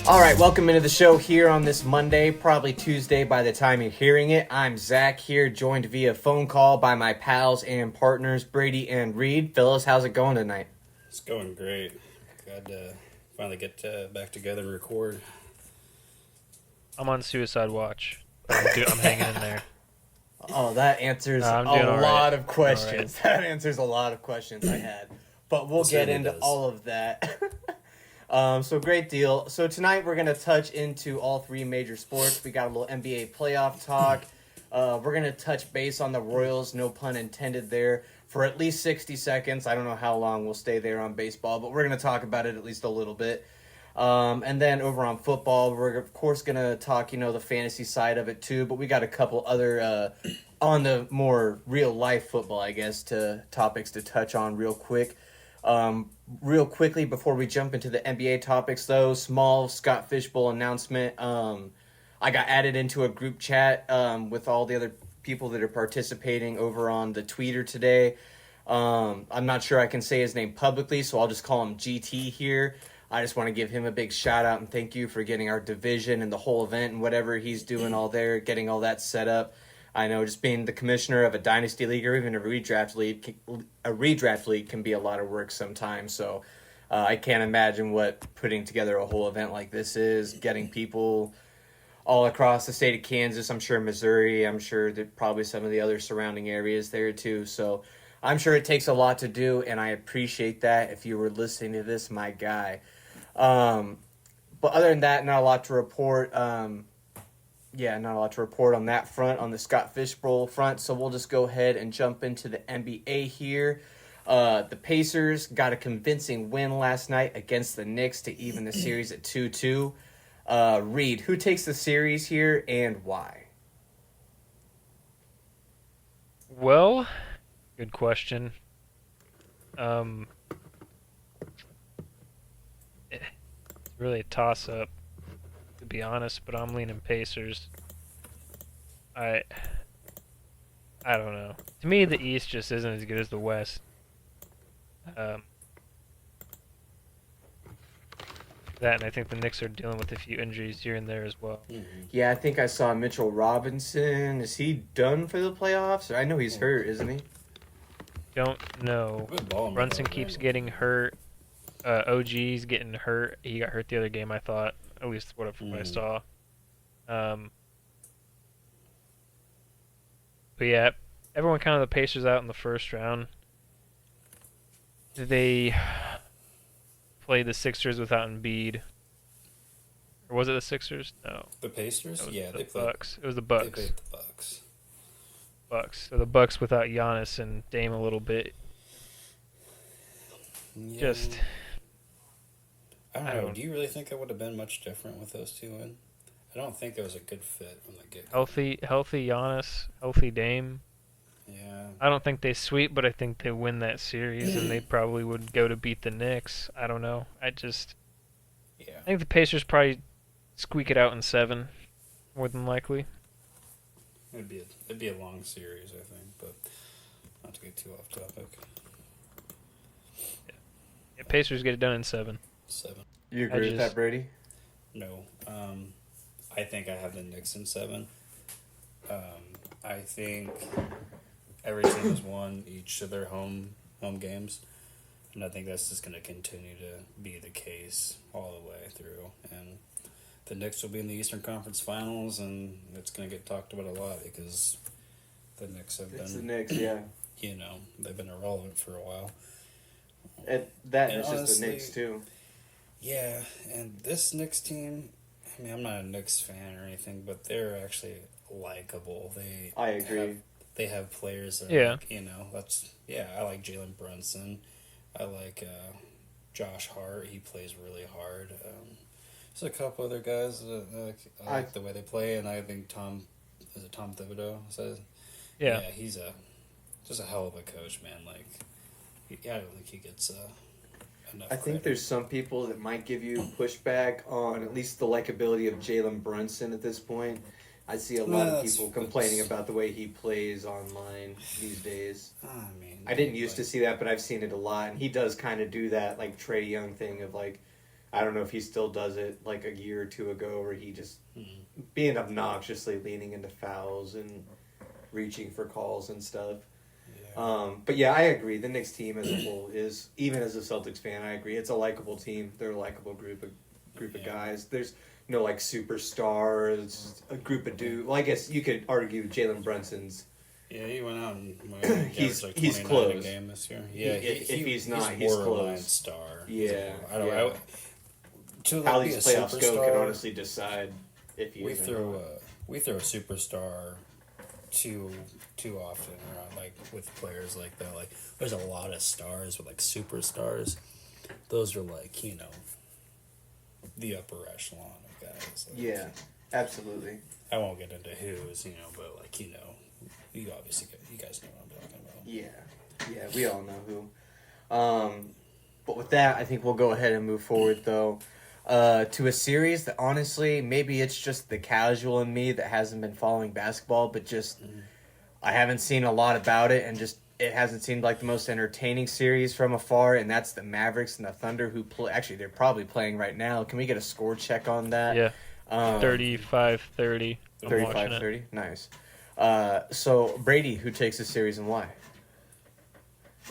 All right, welcome into the show here on this Monday, probably Tuesday by the time you're hearing it. I'm Zach here, joined via phone call by my pals and partners, Brady and Reed. Fellas, how's it going tonight? It's going great. Glad to finally get back together and record. I'm on suicide watch. I'm hanging in there. Oh, that answers I'm a doing all right. lot of questions. All right. That answers a lot of questions I had. But we'll It get certainly into does. all of that. So great deal. So tonight we're going to touch into all three major sports. We got a little NBA playoff talk. We're going to touch base on the Royals, no pun intended there, for at least 60 seconds. I don't know how long we'll stay there on baseball, but we're going to talk about it at least a little bit. And then over on football, we're of course going to talk, the fantasy side of it too, but we got a couple other on the more real life football, I guess, topics to touch on real quick. Real quickly before we jump into the NBA topics, though, small Scott Fishbowl announcement. I got added into a group chat with all the other people that are participating over on the Tweeter today. I'm not sure I can say his name publicly, so I'll just call him GT here. I just want to give him a big shout out and thank you for getting our division and the whole event and whatever he's doing all there, getting all that set up. I know just being the commissioner of a Dynasty league or even a redraft league can be a lot of work sometimes. So I can't imagine what putting together a whole event like this is, getting people all across the state of Kansas, I'm sure Missouri, I'm sure that probably some of the other surrounding areas there too. So I'm sure it takes a lot to do, and I appreciate that. If you were listening to this, my guy. But other than that, not a lot to report. Not a lot to report on that front, on the Scott Fishbowl front. So we'll just go ahead and jump into the NBA here. The Pacers got a convincing win last night against the Knicks to even the series at 2-2. Reed, who takes the series here and why? Well, good question. It's really a toss-up, to be honest, but I'm leaning Pacers. I don't know. To me, the East just isn't as good as the West. That, and I think the Knicks are dealing with a few injuries here and there as well. Mm-hmm. Yeah, I think I saw Mitchell Robinson. Is he done for the playoffs? I know he's hurt, isn't he? Don't know. Good ball, Brunson Michael. keeps getting hurt. OG's getting hurt. He got hurt the other game, I thought. At least what I saw. But yeah, everyone counted the Pacers out in the first round. They played the Sixers without Embiid. Or was it the Sixers? No. The Pacers? It was Yeah, the they played. Bucks. It was the They Bucks. played the Bucks. So the Bucks without Giannis and Dame a little bit. Yeah. Just I don't I know. don't- Do you really think it would have been much different with those two in? I don't think it was a good fit from the get. healthy Giannis, healthy Dame. Yeah. I don't think they sweep, but I think they win that series, and they probably would go to beat the Knicks. I don't know. I Yeah. think the Pacers probably squeak it out in 7, more than likely. It'd be a long series, I think, but not to get too off topic. Yeah, Pacers get it done in 7. 7. You agree with that, Brady? No. I think I have the Knicks in 7. I think every team has won each of their home games, and I think that's just going to continue to be the case all the way through. And the Knicks will be in the Eastern Conference Finals, and it's going to get talked about a lot because the Knicks have It's the been, Knicks, yeah. they've been irrelevant for a while. And And it's just the honestly, Knicks, too. Yeah, and this Knicks team, I mean, I'm not a Knicks fan or anything, but they're actually likable. I agree. They have players that Yeah. I like Jalen Brunson. I like Josh Hart. He plays really hard. There's a couple other guys that I like the way they play, and I think Tom Thibodeau says, Yeah. he's just a hell of a coach, man. Like, I don't think he gets enough I think credit. there's some people that might give you pushback on at least the likability of Jalen Brunson at this point. I see a lot of people complaining about the way he plays online these days. I mean, I didn't used to see that, but I've seen it a lot, and he does kind of do that like Trae Young thing of like, I don't know if he still does it like a year or two ago, where he just Mhm. being obnoxiously leaning into fouls and reaching for calls and stuff. Yeah. But yeah, I agree. The Knicks team as a whole is, even as a Celtics fan, I agree. It's a likable team. They're a likable group of Yeah. guys. There's no like superstars, a group of dudes. Well, I guess you could argue Jalen Brunson's. Yeah, he went out and He's- averaged like he's 29 a close. game this year. Yeah, If he's not, he's borderline close. star. Yeah, I don't. yeah. To How like, be these a playoffs go superstar, can honestly decide if he we is or throw not. we throw a superstar too often around, like with players like that. Like there's a lot of stars, but like superstars, those are like the upper echelon of guys. Like, Yeah, absolutely. I won't get into who's but like you obviously you guys know what I'm talking about. Yeah, we all know who. But with that, I think we'll go ahead and move forward, though, to a series that honestly, maybe it's just the casual in me that hasn't been following basketball, but just I haven't seen a lot about it, and just it hasn't seemed like the most entertaining series from afar, and that's the Mavericks and the Thunder, who play. Actually, they're probably playing right now. Can we get a score check on that? Yeah, 35-30. 35-30. 35-30? Nice. So, Brady, who takes the series and why?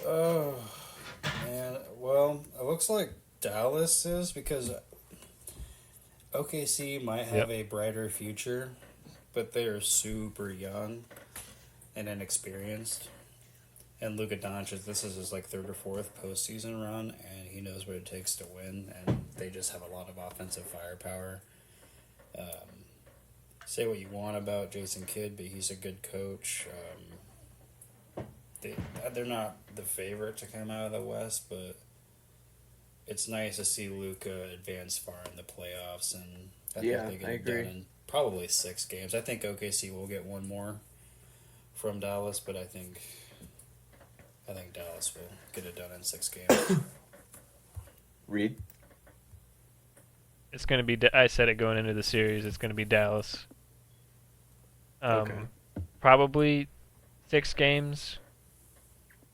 Oh, man. Well, it looks like Dallas is, because OKC might have a brighter future, but they are super young and inexperienced. And Luka Doncic, this is his like third or fourth postseason run, and he knows what it takes to win, and they just have a lot of offensive firepower. Say what you want about Jason Kidd, but he's a good coach. They're not the favorite to come out of the West, but it's nice to see Luka advance far in the playoffs, and I think they get it done in probably 6 games. I think OKC will get one more from Dallas, but I think Dallas will get it done in 6 games. Reed? It's going to be. I said it going into the series. It's going to be Dallas. Okay. Probably 6 games.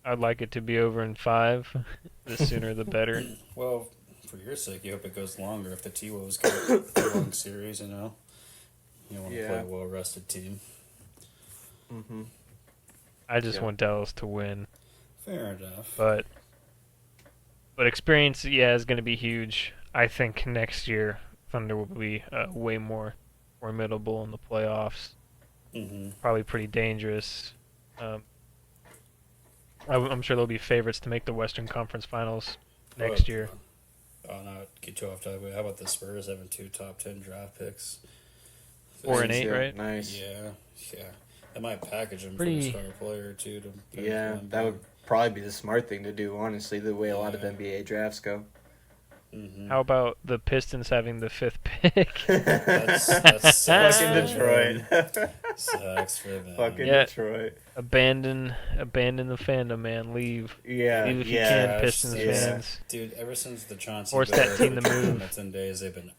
I'd like it to be over in 5. The sooner the better. Well, for your sake, you hope it goes longer. If the T-Wolves get a long series, you want to play a well-rested team. Mm-hmm. I just want Dallas to win. Fair enough. But experience, is going to be huge. I think next year Thunder will be way more formidable in the playoffs. Mm-hmm. Probably pretty dangerous. I'm sure they'll be favorites to make the Western Conference Finals next year. Oh, not get too off topic. How about the Spurs having 2 top 10 draft picks? 4 and 8, right? Nice. Yeah. They might package him Pretty- for a star player too. That would probably be the smart thing to do, honestly, the way a lot of NBA drafts go. Mm-hmm. How about the Pistons having the 5th pick? That's Fucking Detroit. Sucks for them. Fucking Yeah. Detroit. Abandon the fandom, man. Leave. Yeah, Leave if you yeah. can, Pistons fans. Dude, ever since the Chauncey Force that team to move. Hamilton days, they've been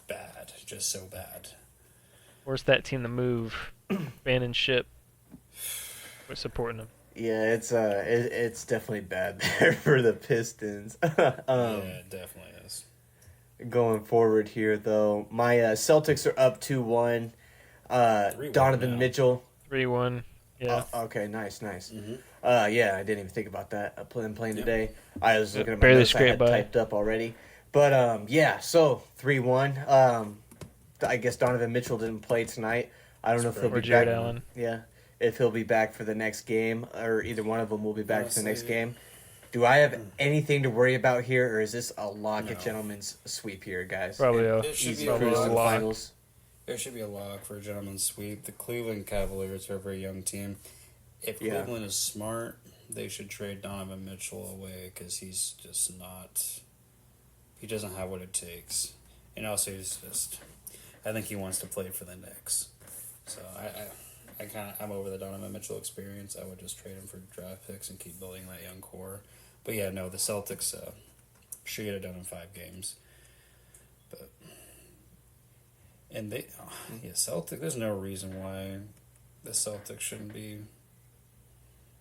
bad. Just so bad. Force that team to move. Abandon ship. We're supporting them. Yeah, it's definitely bad there for the Pistons. Yeah, it definitely is. Going forward here, though, my Celtics are up 2-1. 3-1 Donovan now. Mitchell. 3-1. Yeah. Okay, nice. Mm-hmm. Yeah, I didn't even think about that. Playing today. I was looking at my Barely notes I had scraped by. typed up already. But so 3-1. I guess Donovan Mitchell didn't play tonight. I don't know if he'll Or be Jared back. Allen. Yeah, if he'll be back for the next game, or either one of them will be back for the next Honestly, game. Do I have anything to worry about here, or is this a lock No. at gentleman's sweep here, guys? Probably a It should Easy be a cruise to the lock. finals. There should be a lock for a gentleman's sweep. The Cleveland Cavaliers are a very young team. If Yeah. Cleveland is smart, they should trade Donovan Mitchell away, because he's just not. He doesn't have what it takes, and also I think he wants to play for the Knicks. So I'm over the Donovan Mitchell experience. I would just trade him for draft picks and keep building that young core. But yeah, no, the Celtics should get it done in 5 games. But Celtic. There's no reason why the Celtics shouldn't be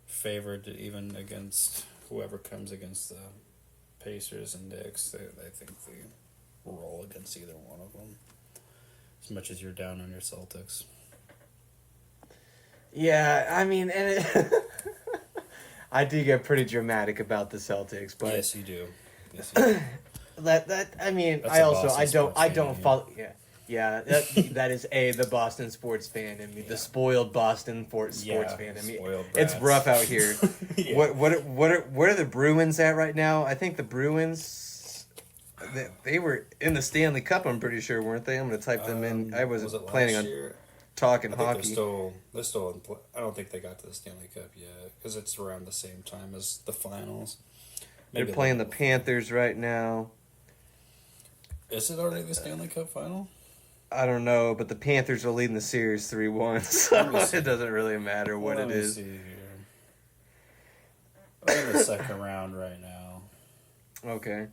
favored even against whoever comes against the Pacers and Knicks. I think roll against either one of them. As much as you're down on your Celtics. Yeah, I mean, and I do get pretty dramatic about the Celtics, but Yes, you do. Yes, you do. that I mean, That's I a also Boston I don't sports I fan, don't yeah. follow. Yeah, that is the Boston sports fan in me, the spoiled Boston sports fan in me. spoiled It's brats. rough out here. Yeah. What are the Bruins at right now? I think the Bruins, they were in the Stanley Cup. I'm pretty sure, weren't they? I'm gonna type them in. I was wasn't it planning last on year? talking I think hockey. they're still in play. I don't think they got to the Stanley Cup yet because it's around the same time as the finals. They're playing the Panthers right now. Is it already the Stanley Cup final? I don't know, but the Panthers are leading the series 3-1, so it doesn't really matter what Let it me is. see here. They're in the second round right now. Okay.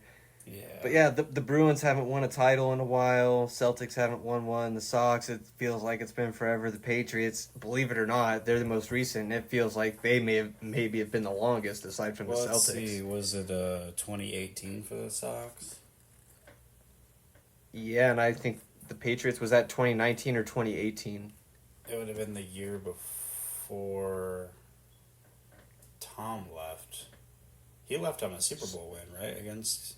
Yeah. But yeah, the Bruins haven't won a title in a while. Celtics haven't won one. The Sox, it feels like it's been forever. The Patriots, believe it or not, they're the most recent. It feels like they maybe have been the longest aside from the Well, let's Celtics. see. Was it 2018 for the Sox? Yeah, and I think the Patriots was at 2019 or 2018. It would have been the year before Tom left. He left on a Super Bowl win, right? Against.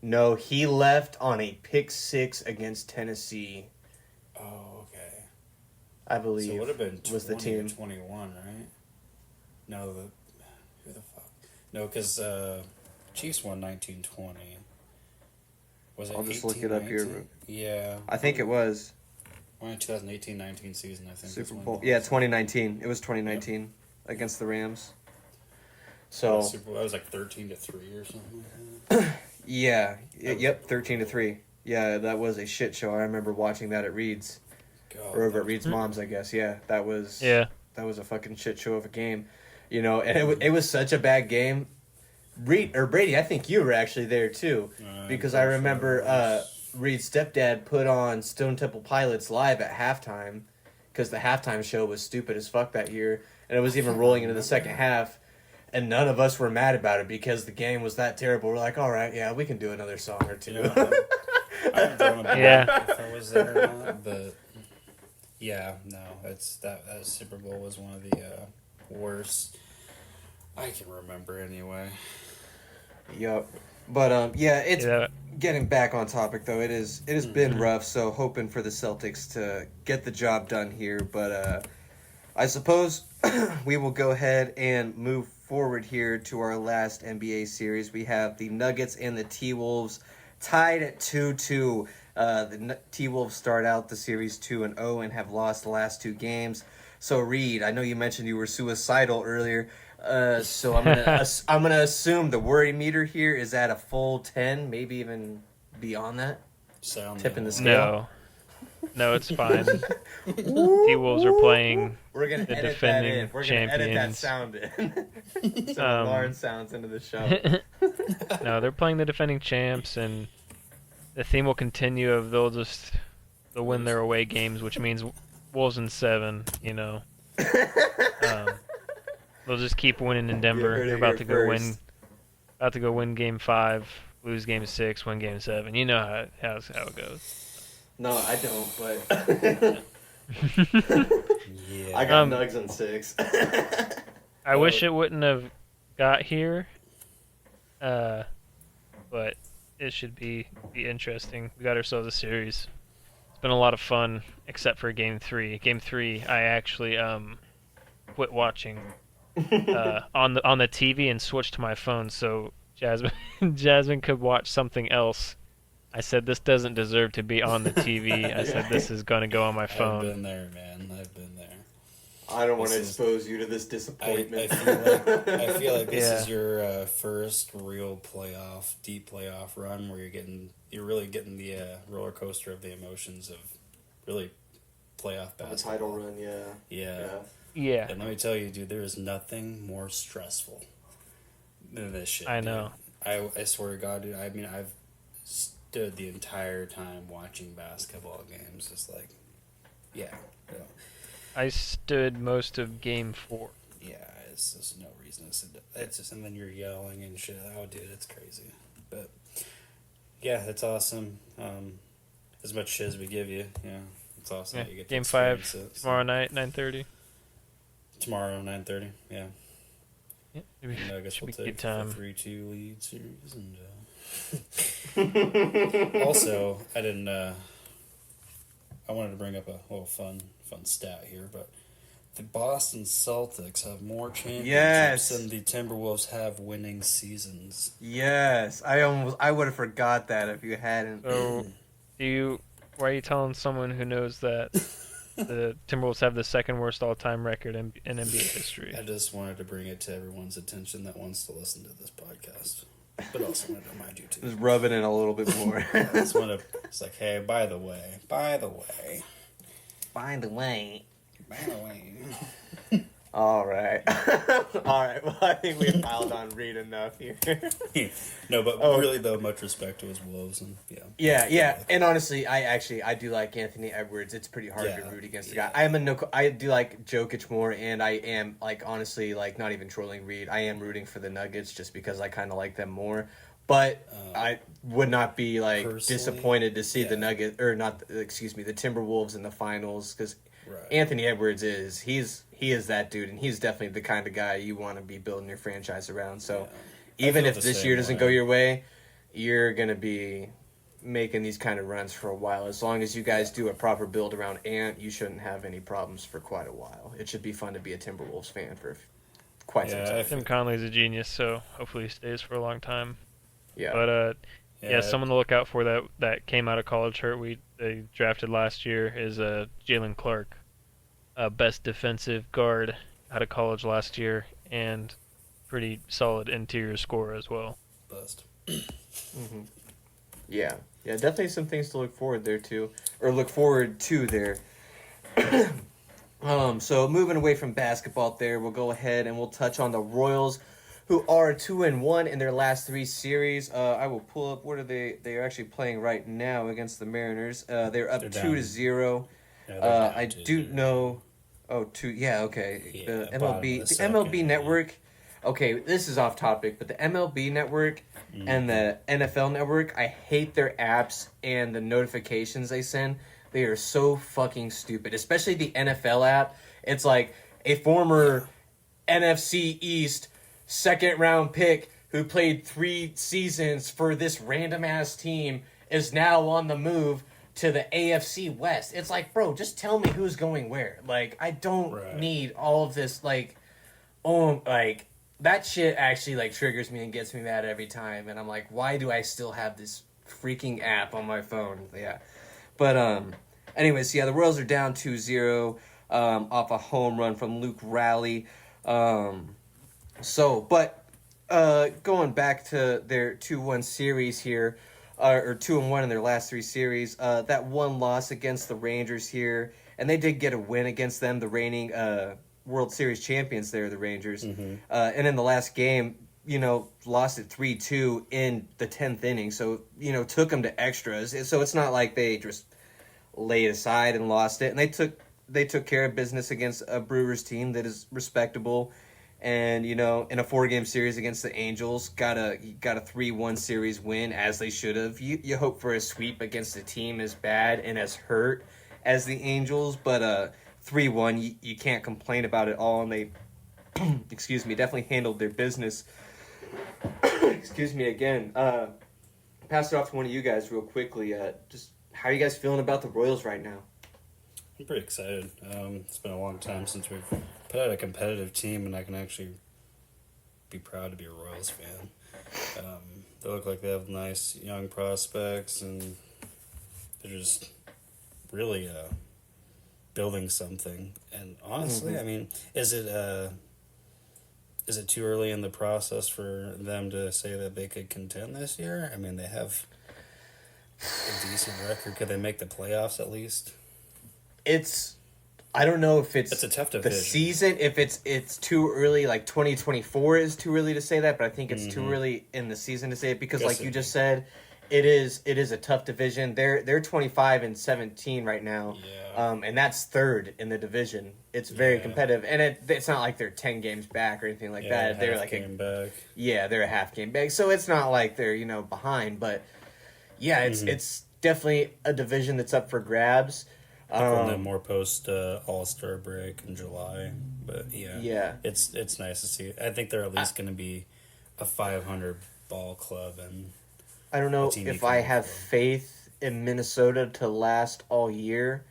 No, he left on a pick six against Tennessee, Oh, okay. I believe. So it would have been 20 was the team. or 21, right? No, who the fuck? No, because Chiefs won 19-20. Was it I'll just look it up here. 18-19? Yeah. I think it was Well, 2018-19 season, I think. Super is when Bowl. it Yeah, was. 2019. It was 2019 against the Rams. So Super Bowl, that was like 13-3 or something like that. yeah, was yep, 13-3. Yeah, that was a shit show. I remember watching that at Reed's God, or over that at Reed's mom's, I guess. Yeah, that was Yeah. that was a fucking shit show of a game, you know. And it was such a bad game. Brady, I think you were actually there too, because I remember Reed's stepdad put on Stone Temple Pilots live at halftime, because the halftime show was stupid as fuck that year, and it was even rolling into the second half, and none of us were mad about it because the game was that terrible. We're like, all right, yeah, we can do another song or two. Yeah. I don't remember Yeah. if I was there or not, but yeah, no, that Super Bowl was one of the worst I can remember anyway. Yup. But yeah, it's Yeah. getting back on topic though. It has been rough, so hoping for the Celtics to get the job done here, but I suppose we will go ahead and move forward here to our last NBA series. We have the Nuggets and the T-Wolves tied at 2-2. The T-Wolves start out the series 2-0 and have lost the last two games. So Reed, I know you mentioned you were suicidal earlier. So I'm gonna assume the worry meter here is at a full 10, maybe even beyond that. Sound Tipping the the scale. No, it's fine. T-Wolves are playing We're gonna the edit that defending in. We're gonna edit that champions. sound in. Some Lauren sounds into the show. No, they're playing the defending champs, and the theme will continue of they'll win their away games, which means Wolves in 7. You know, they'll just keep winning in Denver. heard it They're about here to go first. win Game 5, lose Game 6, win Game 7. You know how it goes. No, I don't, but Yeah. I got Um, Nugs in 6. I wish it wouldn't have got here, but it should be interesting. We got ourselves a series. It's been a lot of fun, except for Game 3. Game 3, I actually quit watching on the TV and switched to my phone so Jasmine could watch something else. I said this doesn't deserve to be on the TV. I said this is gonna go on my I've phone. been there, man. I've been there. I don't want to This is- expose you to this I disappointment. feel like this Yeah. is your first real deep playoff run where you're really getting the roller coaster of the emotions of really playoff The basketball. title run, yeah. Yeah. Yeah, And let me tell you, dude, there is nothing more stressful than this shit. I dude. know. I swear to God, dude. I mean, I've stood the entire time watching basketball games, just like, yeah, you know, I stood most of Game 4. yeah. It's just no reason. It's just, and then you're yelling and shit. Oh, dude, it's crazy. But Yeah, it's awesome. As much shit as we give you, it's awesome Yeah. that you get to Game experience 5 it. So. tomorrow night, 9:30. Tomorrow, 9:30. Yeah. Yeah, And I guess should we'll be a take good time. the 3-2 lead series. And also, I didn't. I wanted to bring up a little fun stat here, but the Boston Celtics have more championships Yes. than the Timberwolves have winning seasons. Yes, I would have forgot that if you hadn't. So, why are you telling someone who knows that the Timberwolves have the second worst all-time record in NBA history? I just wanted to bring it to everyone's attention that wants to listen to this podcast, but also wanted to remind you too. Just rubbing it a little bit more. I just want to. It's like, hey, by the way. By the way. All right. All right. Well, I think we piled on Reed enough here. No, but really, though, much respect to his Wolves, and Yeah. And honestly, I do like Anthony Edwards. It's pretty hard to root against the guy. I do like Jokic more, and I am honestly not even trolling Reed. I am rooting for the Nuggets just because I kind of like them more. But I would not be disappointed to see the Nuggets the Timberwolves in the finals because Anthony Edwards he is that dude, and he's definitely the kind of guy you want to be building your franchise around. So even if this year doesn't go your way, you're gonna be making these kind of runs for a while. As long as you guys do a proper build around Ant, you shouldn't have any problems for quite a while. It should be fun to be a Timberwolves fan for quite some time. Tim Conley's a genius, so hopefully he stays for a long time. Yeah. But someone to look out for that came out of college hurt. They drafted last year is Jalen Clark, best defensive guard out of college last year, and pretty solid interior scorer as well. Bust. Mm-hmm. Yeah, definitely some things to look forward to there. So moving away from basketball, we'll go ahead and we'll touch on the Royals, who are 2-1 in their last 3 series. I will pull up what are they are actually playing right now against the Mariners. They're up 2-0. Yeah, I do know. Oh, 2. Yeah, okay. Yeah, The MLB Network. Okay, this is off topic, but the MLB Network and the NFL Network, I hate their apps and the notifications they send. They are so fucking stupid, especially the NFL app. It's like a former NFC East second round pick who played 3 seasons for this random ass team is now on the move to the AFC West. It's like, bro, just tell me who's going where. I don't need all of this that shit actually triggers me and gets me mad every time, and I'm like, why do I still have this freaking app on my phone? Yeah. But anyways, the Royals are down 2-0 off a home run from Luke Raleigh. Going back to their 2-1 series here, or 2-1 in their last 3 series, that one loss against the Rangers here, and they did get a win against them, the reigning World Series champions there, the Rangers. Mm-hmm. And in the last game, lost it 3-2 in the 10th inning, so, took them to extras. So it's not like they just laid aside and lost it, and they took care of business against a Brewers team that is respectable. And, in a 4-game series against the Angels, got a 3-1 series win, as they should have. You hope for a sweep against a team as bad and as hurt as the Angels, but 3-1, you can't complain about it all, and they, definitely handled their business. Excuse me again. Pass it off to one of you guys real quickly. Just how are you guys feeling about the Royals right now? I'm pretty excited. It's been a long time since we've put out a competitive team, and I can actually be proud to be a Royals fan. They look like they have nice young prospects, and they're just really building something. And honestly, I mean, is it too early in the process for them to say that they could contend this year? I mean, they have a decent record. Could they make the playoffs at least? I don't know if it's a tough the division. Season. If it's too early, 2024 is too early to say that, but I think it's too early in the season to say it because, like you just said, it is a tough division. They're 25-17 right now, and that's third in the division. It's very competitive, and it's not like they're 10 games back or anything like that. They're game back. Yeah, they're a half game back, so it's not like they're behind, but. yeah, it's definitely a division that's up for grabs. From the more post All-Star break in July, but Yeah. it's nice to see. I think they're at least going to be a 500 ball club, and I don't know a team you if can I root have for. faith in Minnesota to last all year.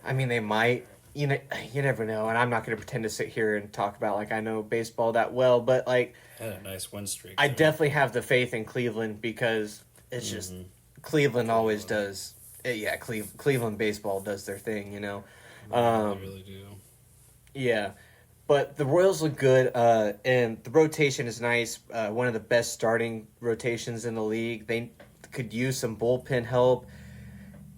I mean, they might. You never know, and I'm not going to pretend to sit here and talk about like I know baseball that well, but like Had a nice win streak. I there. definitely have the faith in Cleveland because it's just Cleveland always does. Yeah, Cleveland baseball does their thing, They really do. Yeah, but the Royals look good, and the rotation is nice. One of the best starting rotations in the league. They could use some bullpen help.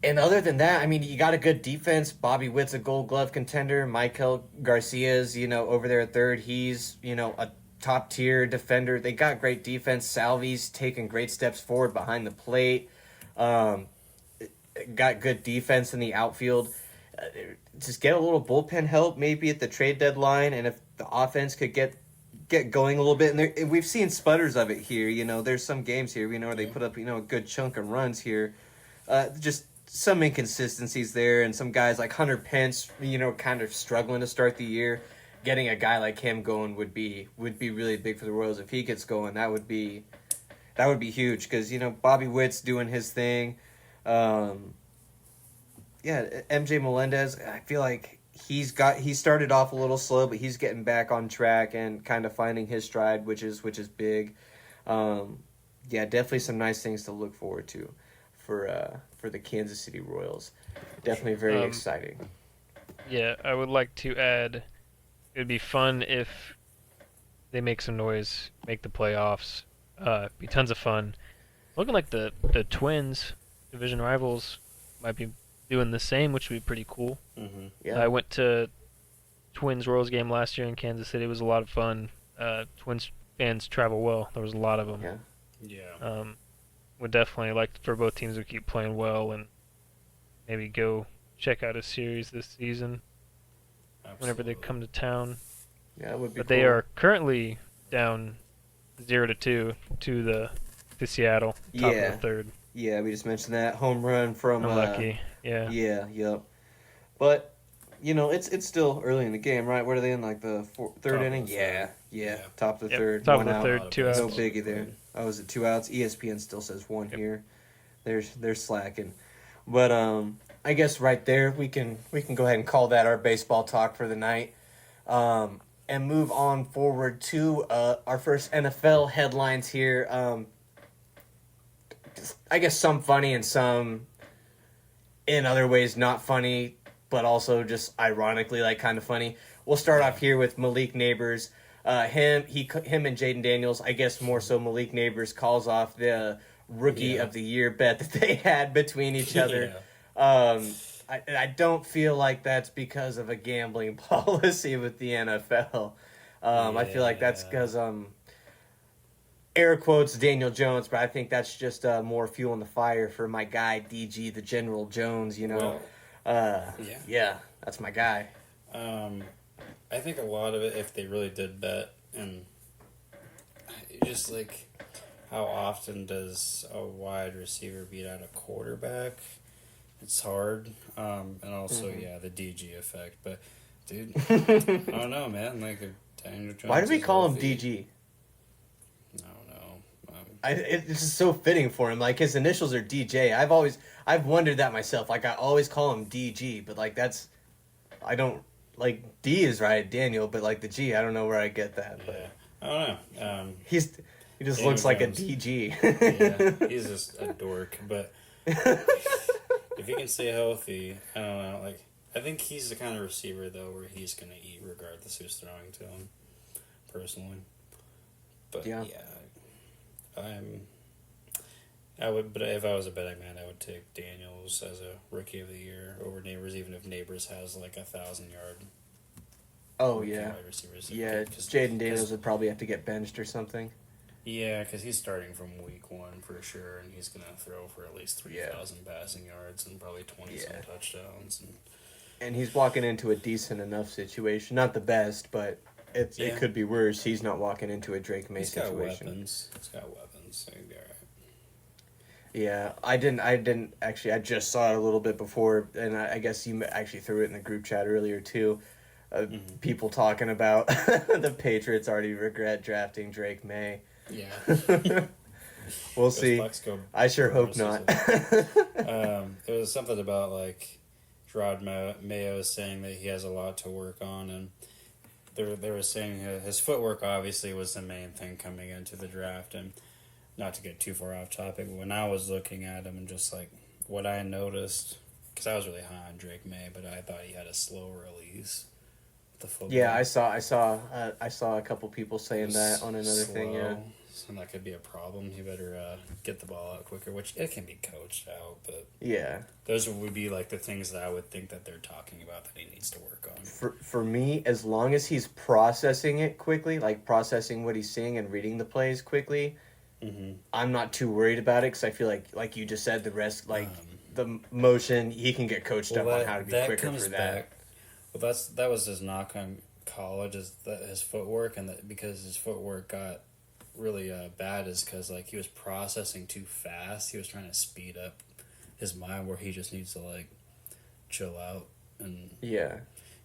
And other than that, I mean, you got a good defense. Bobby Witt's a Gold Glove contender. Michael Garcia's, over there at third. He's, a top tier defender. They got great defense. Salvi's taking great steps forward behind the plate. Got good defense in the outfield. Just get a little bullpen help maybe at the trade deadline, and if the offense could get going a little bit, and we've seen sputters of it here. There's some games here, where they put up a good chunk of runs here. Just some inconsistencies there, and some guys like Hunter Pence, kind of struggling to start the year. Getting a guy like him going would be really big for the Royals. If he gets going, that would be huge because Bobby Witt's doing his thing. MJ Melendez, I feel like he started off a little slow, but he's getting back on track and kind of finding his stride, which is big. Definitely some nice things to look forward to for the Kansas City Royals. Definitely very exciting. Yeah, I would like to add, it would be fun if they make some noise, make the playoffs. Be tons of fun. Looking like the Twins, division rivals, might be doing the same, which would be pretty cool. Mm-hmm. Yeah. I went to Twins Royals game last year in Kansas City. It was a lot of fun. Twins fans travel well. There was a lot of them. Yeah. Would definitely like for both teams to keep playing well and maybe go check out a series this season whenever they come to town. Yeah, it would be. But they are currently down 0-2 to Seattle, top of the third. Yeah, we just mentioned that home run from. Unlucky. Yeah. Yeah. Yep. But it's still early in the game, right? What are they in, like the third inning? Yeah. Top of the third. Top one of the out. third, 2 outs. No biggie there. Oh, is it 2 outs? ESPN still says one here. They're slacking, but I guess right there we can go ahead and call that our baseball talk for the night, and move on forward to our first NFL headlines here. I guess some funny and some in other ways not funny, but also just ironically like kind of funny. We'll start off here with Malik Neighbors. Him and Jaden Daniels. I guess more so Malik Neighbors calls off the rookie of the year bet that they had between each other. I don't feel like that's because of a gambling policy with the NFL. I feel like that's because air quotes Daniel Jones, but I think that's just more fuel in the fire for my guy DG the General Jones. Well, that's my guy. I think a lot of it, if they really did bet, and just like how often does a wide receiver beat out a quarterback? It's hard, and also the DG effect. But dude, I don't know, man. Like if Daniel Jones. Why do we call him healthy, DG? I don't know. It's just so fitting for him. Like his initials are DJ. I've wondered that myself. Like I always call him DG, but like I don't like D is right, Daniel, but like the G, I don't know where I get that. But I don't know. he just Daniel looks like Jones. a DG. Yeah, he's just a dork. But if he can stay healthy, I don't know. Like I think he's the kind of receiver though where he's gonna eat regardless who's throwing to him. Personally, but I would, but if I was a betting man, I would take Daniels as a rookie of the year over Neighbors, even if Neighbors has like 1,000-yard. Oh yeah, wide receivers. yeah. Jaden Daniels would probably have to get benched or something. Yeah, because he's starting from week 1 for sure, and he's gonna throw for at least 3,000 passing yards and probably 20 some touchdowns. And he's walking into a decent enough situation, not the best, but it could be worse. He's not walking into a Drake May situation. He's got weapons. So he'd be all right. Yeah, I didn't actually. I just saw it a little bit before, and I guess you actually threw it in the group chat earlier too. People talking about the Patriots already regret drafting Drake May. Yeah. We'll Those see. Bucks go I sure hope Burrow not. season. There was something about like Gerard Mayo saying that he has a lot to work on, and they were saying his footwork obviously was the main thing coming into the draft, and not to get too far off topic, but when I was looking at him and just like what I noticed, because I was really high on Drake May, but I thought he had a slow release. The football. Yeah, I saw a couple people saying that on another thing. Yeah. So that could be a problem. He better get the ball out quicker, which it can be coached out, but Yeah. those would be like the things that I would think that they're talking about that he needs to work on. For me, as long as he's processing it quickly, like processing what he's seeing and reading the plays quickly, I'm not too worried about it because I feel like you just said, the rest, like the motion, he can get coached up on how to be quicker for that. Well, that was his knock on college, is that his footwork, and that because his footwork got really bad is because like he was processing too fast. He was trying to speed up his mind where he just needs to like chill out and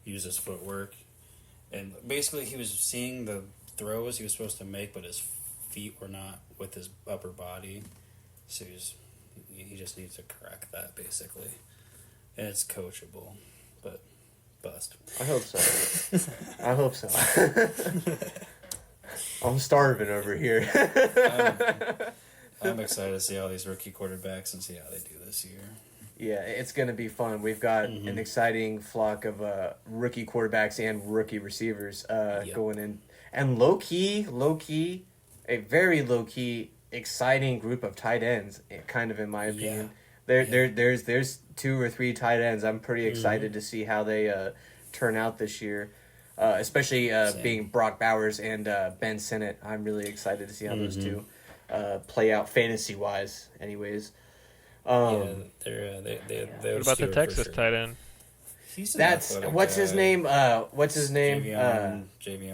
use his footwork. And basically he was seeing the throws he was supposed to make, but his feet were not with his upper body. So he just needs to correct that basically. And it's coachable, but bust. I hope so. I hope so. I'm starving over here. I'm excited to see all these rookie quarterbacks and see how they do this year. Yeah, it's going to be fun. We've got an exciting flock of rookie quarterbacks and rookie receivers going in. And low-key, a very low-key, exciting group of tight ends, kind of in my opinion. There's 2 or 3 tight ends. I'm pretty excited to see how they turn out this year. Especially being Brock Bowers and Ben Sinnott. I'm really excited to see how those two play out fantasy-wise anyways. They're What about the Texas tight end? What's his name? Javion,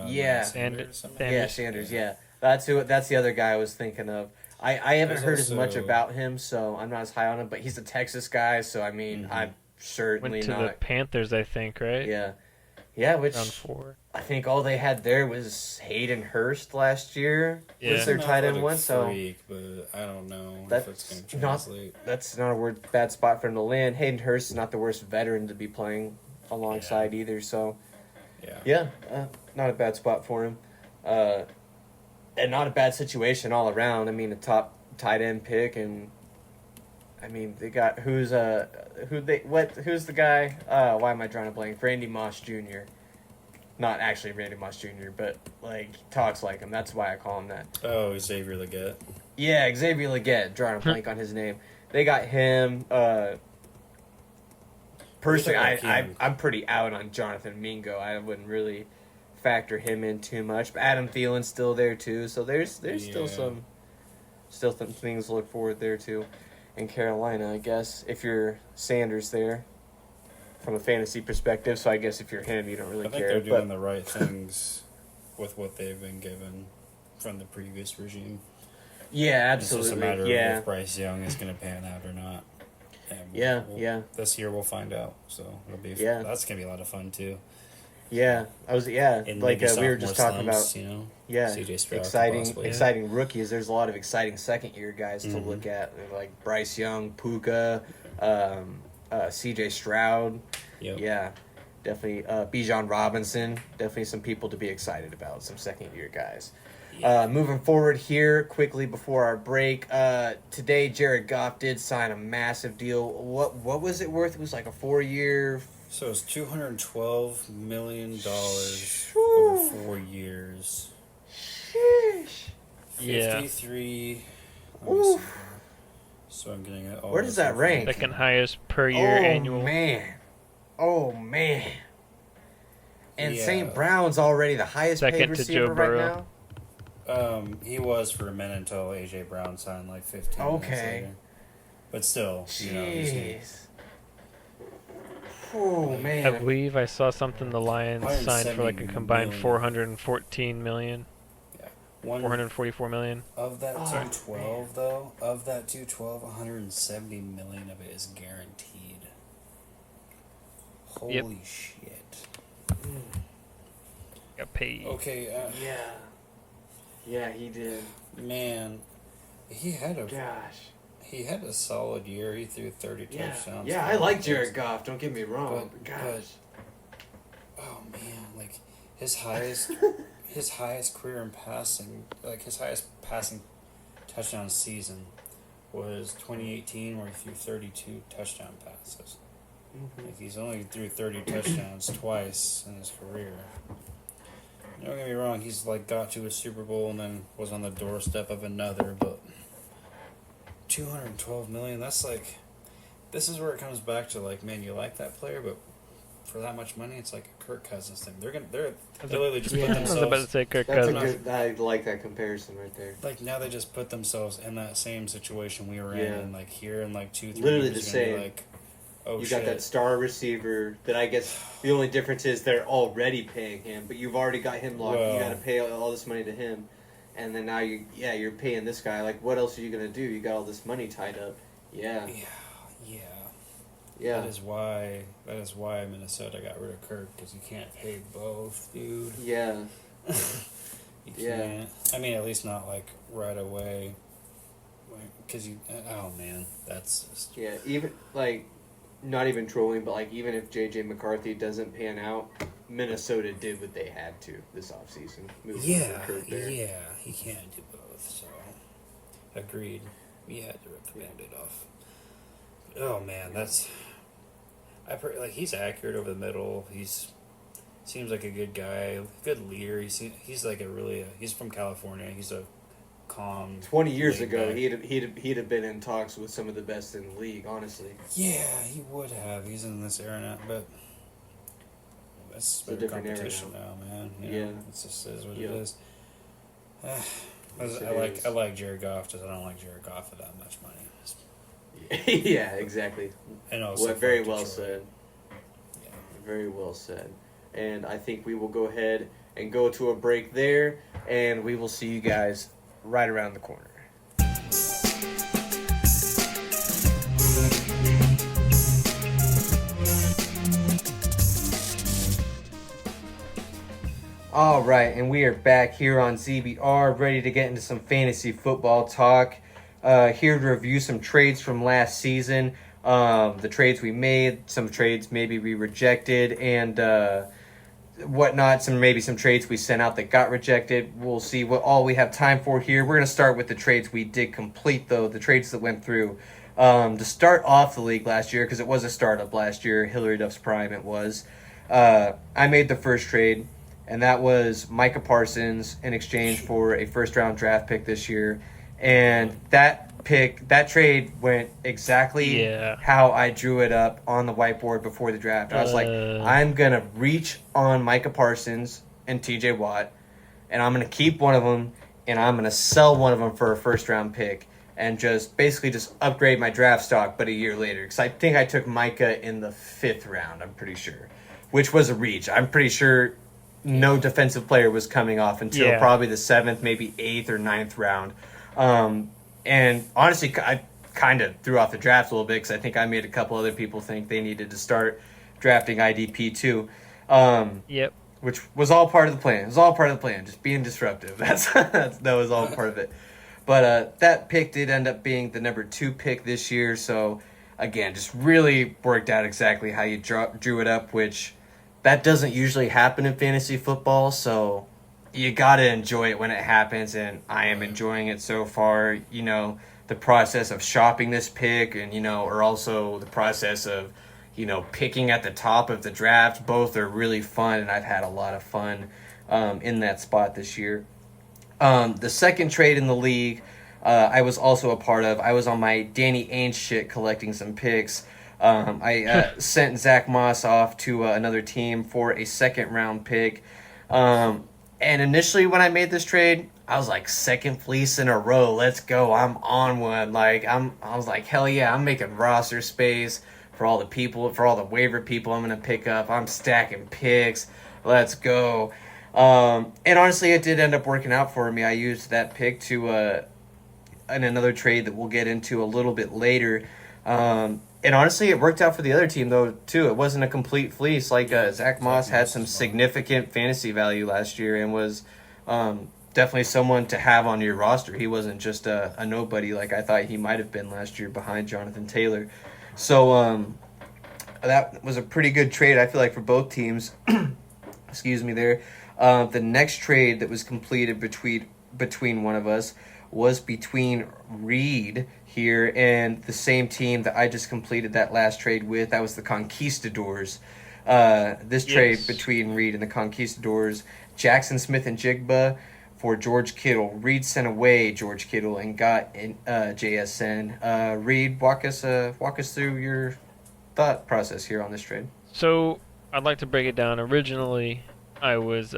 yeah. Sanders. Sanders, yeah. That's the other guy I was thinking of. I haven't heard as much about him, so I'm not as high on him, but he's a Texas guy, so I mean, I'm certainly Went to the Panthers, I think, right? Yeah, which Round 4. I think all they had there was Hayden Hurst last year. Was their tight end one, so but I don't know that's if it's going to translate. That's not a bad spot for him to land. Hayden Hurst is not the worst veteran to be playing alongside either, so not a bad spot for him. And not a bad situation all around. I mean, a top tight end pick, and I mean they got who's the guy? Why am I drawing a blank? Randy Moss Jr. Not actually Randy Moss Jr., but like talks like him. That's why I call him that. Oh, Xavier Legette. Yeah, Xavier Legette. Drawing a blank on his name. They got him. Personally, I'm pretty out on Jonathan Mingo. I wouldn't really factor him in too much. But Adam Thielen's still there too, so there's still some things to look forward there too. In Carolina, I guess if you're Sanders there, from a fantasy perspective. So I guess if you're him, you don't really care. I think they're doing the right things with what they've been given from the previous regime. Yeah, absolutely. It's just a matter of if Bryce Young is going to pan out or not. And this year we'll find out. So it'll be that's going to be a lot of fun too. Yeah, And like we were just talking slumps, about. CJ Stroud exciting rookies. There's a lot of exciting second year guys to look at, like Bryce Young, Puka, CJ Stroud. Yep. Yeah, definitely. Bijan Robinson. Definitely some people to be excited about. Some second year guys. Moving forward here quickly before our break. Today, Jared Goff did sign a massive deal. What was it worth? It was like a 4-year. So it's $212 million over 4 years. Sheesh. 53. So I'm getting it all. Where does that rank? Second highest per year annual. Oh man. And St. Brown's already the highest paid receiver right now. He was for a minute until AJ Brown signed like 15 minutes later. But still, Jeez. Oh man. I believe I saw something the Lions signed for like a combined $414 million. Yeah. 444 million. Of that Oh, 212, though, of that 212, 170 million of it is guaranteed. Holy shit. Got paid. Okay, Yeah. Yeah, he did. man, he had a Gosh. he had a solid year. He threw 30 Yeah. touchdowns. Yeah, I like Jared Goff. Don't get me wrong. But- But gosh. Oh man, like his highest his highest career in passing, like his highest passing touchdown season was 2018, where he threw 32 touchdown passes. Like he's only threw 30 touchdowns twice in his career. Don't get me wrong, he's like got to a Super Bowl and then was on the doorstep of another, but 212 million, that's like, this is where it comes back to like, man, you like that player, but for that much money, it's like a Kirk Cousins thing. They're literally just Yeah. put I was about to themselves, say Kirk That's a Cousins. good. I like that comparison right there. like now they just put themselves in that same situation we were in, Yeah. and like here in like 2-3 Literally years, the you're gonna be same. like, oh You shit. got that star receiver that I guess the only difference is they're already paying him, but you've already got him locked. Well- You got to pay all this money to him, and then now you're paying this guy. Like, what else are you gonna do? You got all this money tied up. Yeah, Yeah. yeah, That is why Minnesota got rid of Kirk, because you can't pay both, dude. yeah. You Yeah. can't. I mean, at least not like right away. Because you, oh man, that's just, Yeah, even like, not even trolling, but like even if JJ McCarthy doesn't pan out, Minnesota did what they had to this offseason. yeah, he can't do both. So, agreed. We had to rip the Band-Aid off. Oh man, like he's accurate over the middle. Seems like a good guy, good leader. He's like he's from California. He's a calm. 20 years laid ago, back. he'd have been in talks with some of the best in the league. Honestly, Yeah, he would have. He's in this era now, but it's a better different era competition now, man. You know, Yeah. it just is what Yeah. it is. Yes, I like Jared Goff, just I don't like Jared Goff for that much money. yeah, exactly. And also, Well, very fuck well Detroit. said. Yeah. Very well said. And I think we will go ahead and go to a break there, and we will see you guys right around the corner. All right, and we are back here on ZBR, ready to get into some fantasy football talk. Here to review some trades from last season, the trades we made, some trades maybe we rejected, and whatnot. Some trades we sent out that got rejected. We'll see what all we have time for here. We're gonna start with the trades we did complete, though, the trades that went through. To start off the league last year, because it was a startup last year, Hillary Duff's prime it was. I made the first trade, and that was Micah Parsons in exchange for a first-round draft pick this year. And that trade went exactly Yeah. how I drew it up on the whiteboard before the draft. I was like, I'm going to reach on Micah Parsons and TJ Watt, and I'm going to keep one of them, and I'm going to sell one of them for a first-round pick and just upgrade my draft stock, but a year later. Because I think I took Micah in the 5th round, I'm pretty sure, which was a reach. I'm pretty sure no defensive player was coming off until probably the 7th, maybe 8th or 9th round. And honestly, I kind of threw off the draft a little bit because I think I made a couple other people think they needed to start drafting IDP too. Yep. Which was all part of the plan. It was all part of the plan, just being disruptive. That was all part of it. But that pick did end up being the number 2 pick this year. So, again, just really worked out exactly how you drew it up, which that doesn't usually happen in fantasy football. So you got to enjoy it when it happens, and I am enjoying it so far. You know, the process of shopping this pick and, or also the process of, picking at the top of the draft. Both are really fun, and I've had a lot of fun in that spot this year. The second trade in the league I was also a part of. I was on my Danny Ainge shit collecting some picks. I sent Zach Moss off to another team for a second-round pick. And initially when I made this trade, I was like, second fleece in a row. Let's go. I'm on one. I was like, hell yeah, I'm making roster space for all the waiver people I'm going to pick up. I'm stacking picks. Let's go. And honestly, it did end up working out for me. I used that pick to in another trade that we'll get into a little bit later. And honestly, it worked out for the other team though too. It wasn't a complete fleece. Like Zach Moss had some significant fantasy value last year and was definitely someone to have on your roster. He wasn't just a nobody like I thought he might have been last year behind Jonathan Taylor. So that was a pretty good trade, I feel like, for both teams. Excuse me there. The next trade that was completed between one of us was between Reed here and the same team that I just completed that last trade with. That was the Conquistadors. This trade between Reed and the Conquistadors, Jackson Smith and Jigba for George Kittle. Reed sent away George Kittle and got JSN. Reed, walk us through your thought process here on this trade. So I'd like to break it down. Originally, I was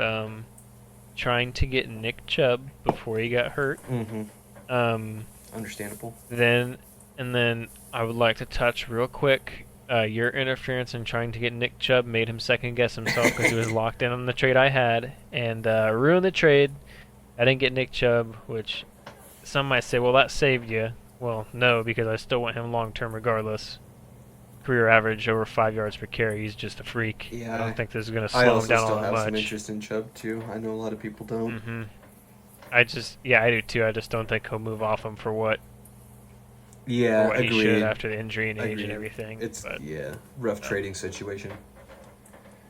trying to get Nick Chubb before he got hurt. Mm-hmm. Understandable. Then I would like to touch real quick. Your interference in trying to get Nick Chubb made him second guess himself because he was locked in on the trade I had and ruined the trade. I didn't get Nick Chubb, which some might say, well, that saved you. Well, no, because I still want him long term regardless. Career average over 5 yards per carry. He's just a freak. Yeah, I don't think this is going to slow him down all that much. I also still have some interest in Chubb too. I know a lot of people don't. Mm-hmm. I do too. I just don't think he'll move off him for what. Yeah, for what agreed. he should after the injury and age and everything. It's rough trading situation.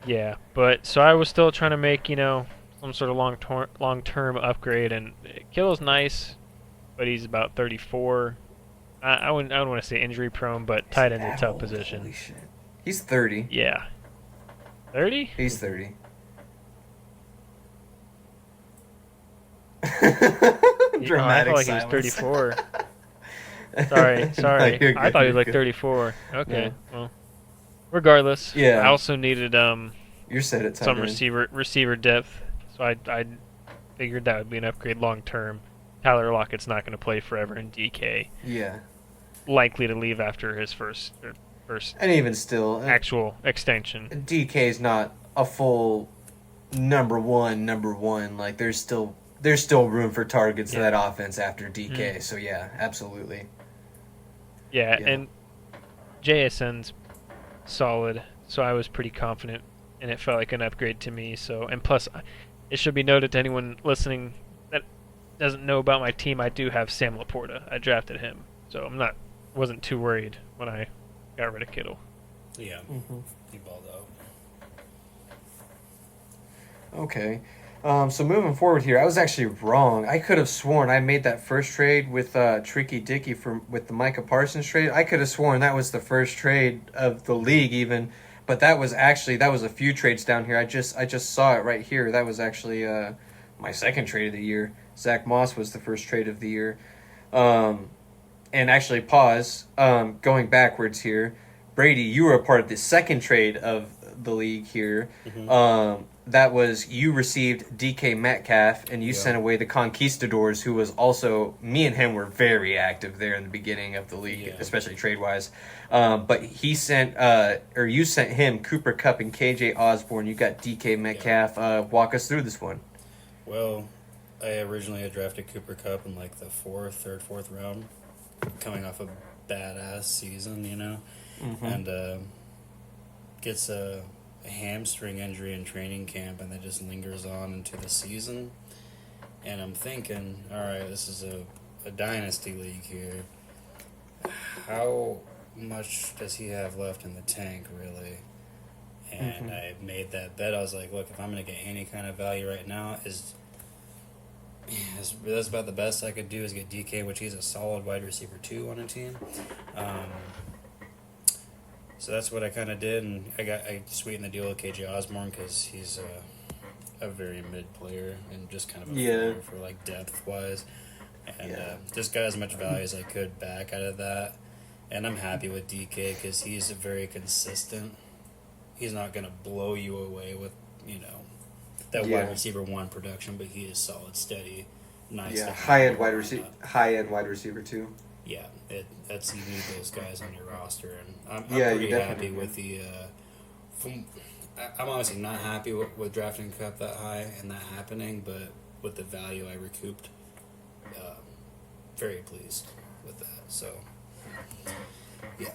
Yeah, but so I was still trying to make some sort of long term upgrade, and Kittle's nice, but he's about 34. I don't want to say injury prone, but tight end's a tough position. Holy shit. He's 30. Yeah. 30? He's 30. Dramatic I thought he was 34. Sorry. No, I thought he was like 34. Okay. Yeah. Well, regardless. Yeah. I also needed You're set at some receiver depth, so I figured that would be an upgrade long term. Tyler Lockett's not going to play forever in DK. Yeah. Likely to leave after his first And even still, actual extension. DK is not a full number one. Like there's still room for targets to that offense after DK. So yeah, absolutely. Yeah, and JSN's solid, so I was pretty confident, and it felt like an upgrade to me. So, and plus, it should be noted to anyone listening that doesn't know about my team, I do have Sam Laporta. I drafted him, so wasn't too worried when I got rid of Kittle. Yeah, he balled out. Okay. So moving forward here, I was actually wrong. I could have sworn I made that first trade with Tricky Dicky with the Micah Parsons trade. I could have sworn that was the first trade of the league even, but that was a few trades down here. I just saw it right here. That was actually my second trade of the year. Zach Moss was the first trade of the year. And actually, going backwards here, Brady, you were a part of the second trade of the league here. Mm-hmm. That was you received DK Metcalf and you sent away the Conquistadors, who was also, me and him were very active there in the beginning of the league, especially trade wise. But you sent him Cooper Kupp and KJ Osborne. You got DK Metcalf. Walk us through this one. Well, I originally had drafted Cooper Kupp in like the third, fourth round, coming off a badass season, and gets a hamstring injury in training camp, and that just lingers on into the season. And I'm thinking, all right, this is a dynasty league here. How much does he have left in the tank, really? And I made that bet. I was like, look, if I'm going to get any kind of value right now, that's about the best I could do is get DK, which he's a solid wide receiver 2 on a team. So that's what I kind of did, and I sweetened the deal with KJ Osborne because he's a very mid player and just kind of a player for like depth wise, and just got as much value as I could back out of that. And I'm happy with DK because he's very consistent. He's not gonna blow you away with that wide receiver 1 production, but he is solid, steady, nice. Yeah, high end wide receiver 2. Yeah, that's you need those guys on your roster, and I'm pretty happy with the. I'm obviously not happy with drafting Cup that high and that happening, but with the value I recouped, very pleased with that. So, yeah.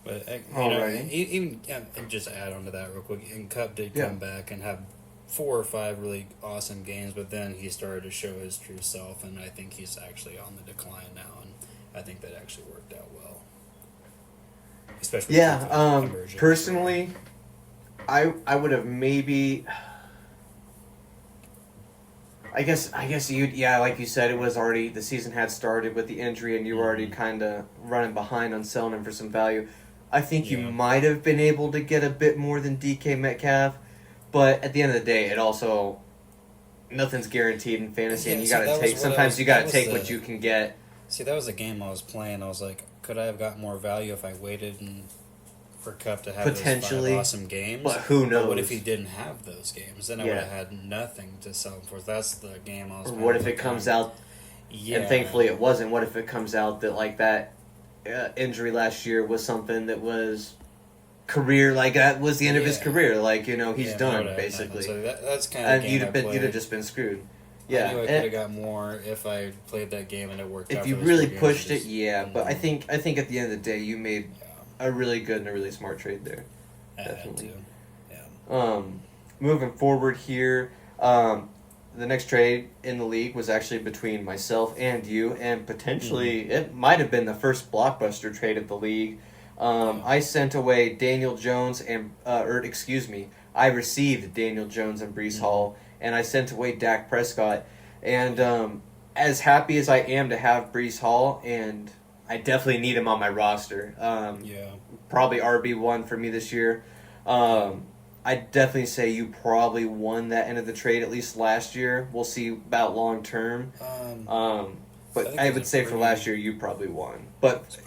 But even and just add on to that real quick. And Cup did come back and have 4 or 5 really awesome games, but then he started to show his true self, and I think he's actually on the decline now, and I think that actually worked out well. Especially personally, I would have maybe. I guess like you said, it was already the season had started with the injury, and you were already kind of running behind on selling him for some value. I think you might have been able to get a bit more than DK Metcalf, but at the end of the day, it also nothing's guaranteed in fantasy, and you got to take. Sometimes you got to take what you can get. See, that was the game I was playing. I was like, could I have got more value if I waited for Cup to have potentially those 5 awesome games? But who knows? But what if he didn't have those games? Then I would have had nothing to sell him for. That's the game I was playing. What if it comes out? Yeah. And thankfully it wasn't. What if it comes out that like that injury last year was something that was career, like that was the end of his career. Like, he's done basically. So that's kind of you'd have just been screwed. Yeah, I knew I could have got more if I played that game and it worked out. If you really pushed it, but I think at the end of the day, you made a really good and a really smart trade there. Definitely. Yeah. Moving forward here, the next trade in the league was actually between myself and you, and potentially it might have been the first blockbuster trade of the league. I sent away Daniel Jones I received Daniel Jones and Breece Hall, and I sent away Dak Prescott. And as happy as I am to have Breece Hall, and I definitely need him on my roster. Probably RB1 for me this year. I'd definitely say you probably won that end of the trade, at least last year. We'll see about long term. But I would say for last year, you probably won. But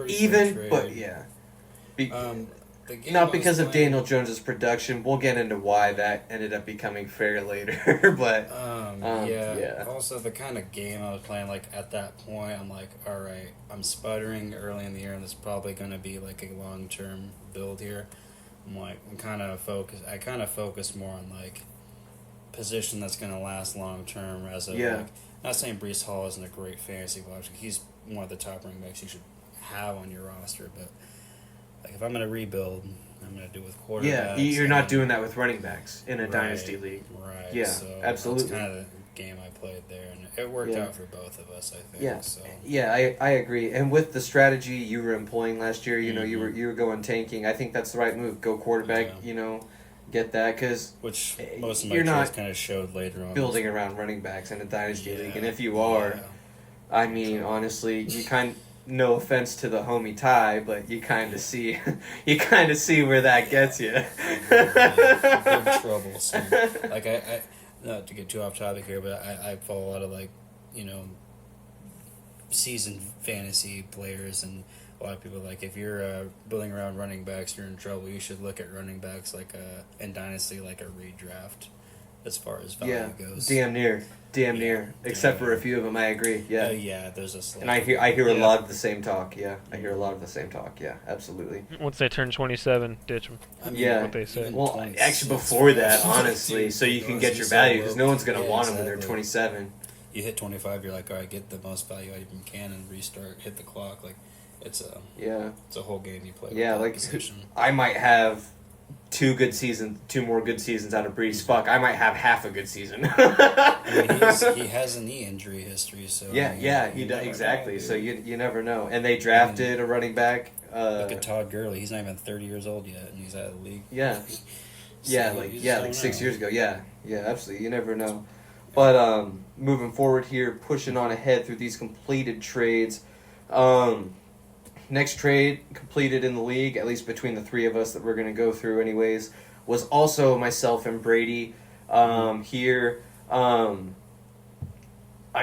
not because of Daniel Jones's production. We'll get into why that ended up becoming fair later. But Also, the kind of game I was playing, like at that point, I'm like, all right, I'm sputtering early in the year, and it's probably going to be like a long term build here. I kind of focus more on like position that's going to last long term. Not saying Breece Hall isn't a great fantasy watch. He's one of the top running backs you should have on your roster, but. Like if I'm going to rebuild, I'm going to do it with quarterbacks. Yeah, you're not doing that with running backs in a dynasty league. Right. Yeah, so absolutely. That's kind of the game I played there, and it worked out for both of us, I think. Yeah, so. I agree. And with the strategy you were employing last year, you were going tanking. I think that's the right move. Go quarterback. Get that because which most of my trades kind of showed later on. Building around running backs in a dynasty league, and if you are, I mean, honestly, you kind. No offense to the homie Ty, but you kind of see where that gets you. Big trouble. So, like I, not to get too off topic here, but I follow a lot of seasoned fantasy players, and a lot of people like if you're building around running backs, you're in trouble. You should look at running backs in dynasty like a redraft, as far as value goes. Damn near. Except for a few of them, I agree. Yeah. There's a select. And I hear a lot of the same talk. Yeah, I hear a lot of the same talk. Yeah, absolutely. Once they turn 27, ditch them. What they say. Well, actually, before that, honestly, so you can get your value, because no one's gonna want them when they're 27. You hit 25, you're like, all right, get the most value I even can, and restart, hit the clock. Like, it's a whole game you play. Yeah, with position. I might have. 2 more good seasons out of Breece. Fuck, I might have half a good season. He has a knee injury history, so he does exactly. So you never know. And they drafted a running back. Look at Todd Gurley. He's not even 30 years old yet, and he's out of the league. Yeah, like 6 years ago. Yeah, absolutely. You never know. But moving forward here, pushing on ahead through these completed trades. Next trade completed in the league, at least between the 3 of us that we're going to go through anyways, was also myself and Brady here. I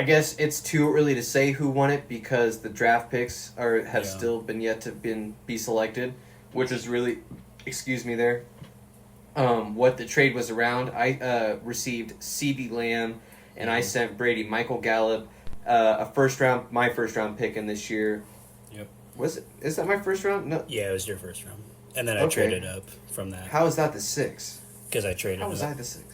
guess it's too early to say who won it because the draft picks have still been yet to be selected, which is really, what the trade was around. I received CeeDee Lamb, and I sent Brady Michael Gallup, my first round pick in this year. Yep. Is that my first round? No. Yeah, it was your first round. And then I Okay. traded up from that How is that the 6? because I traded How was I up. the 6?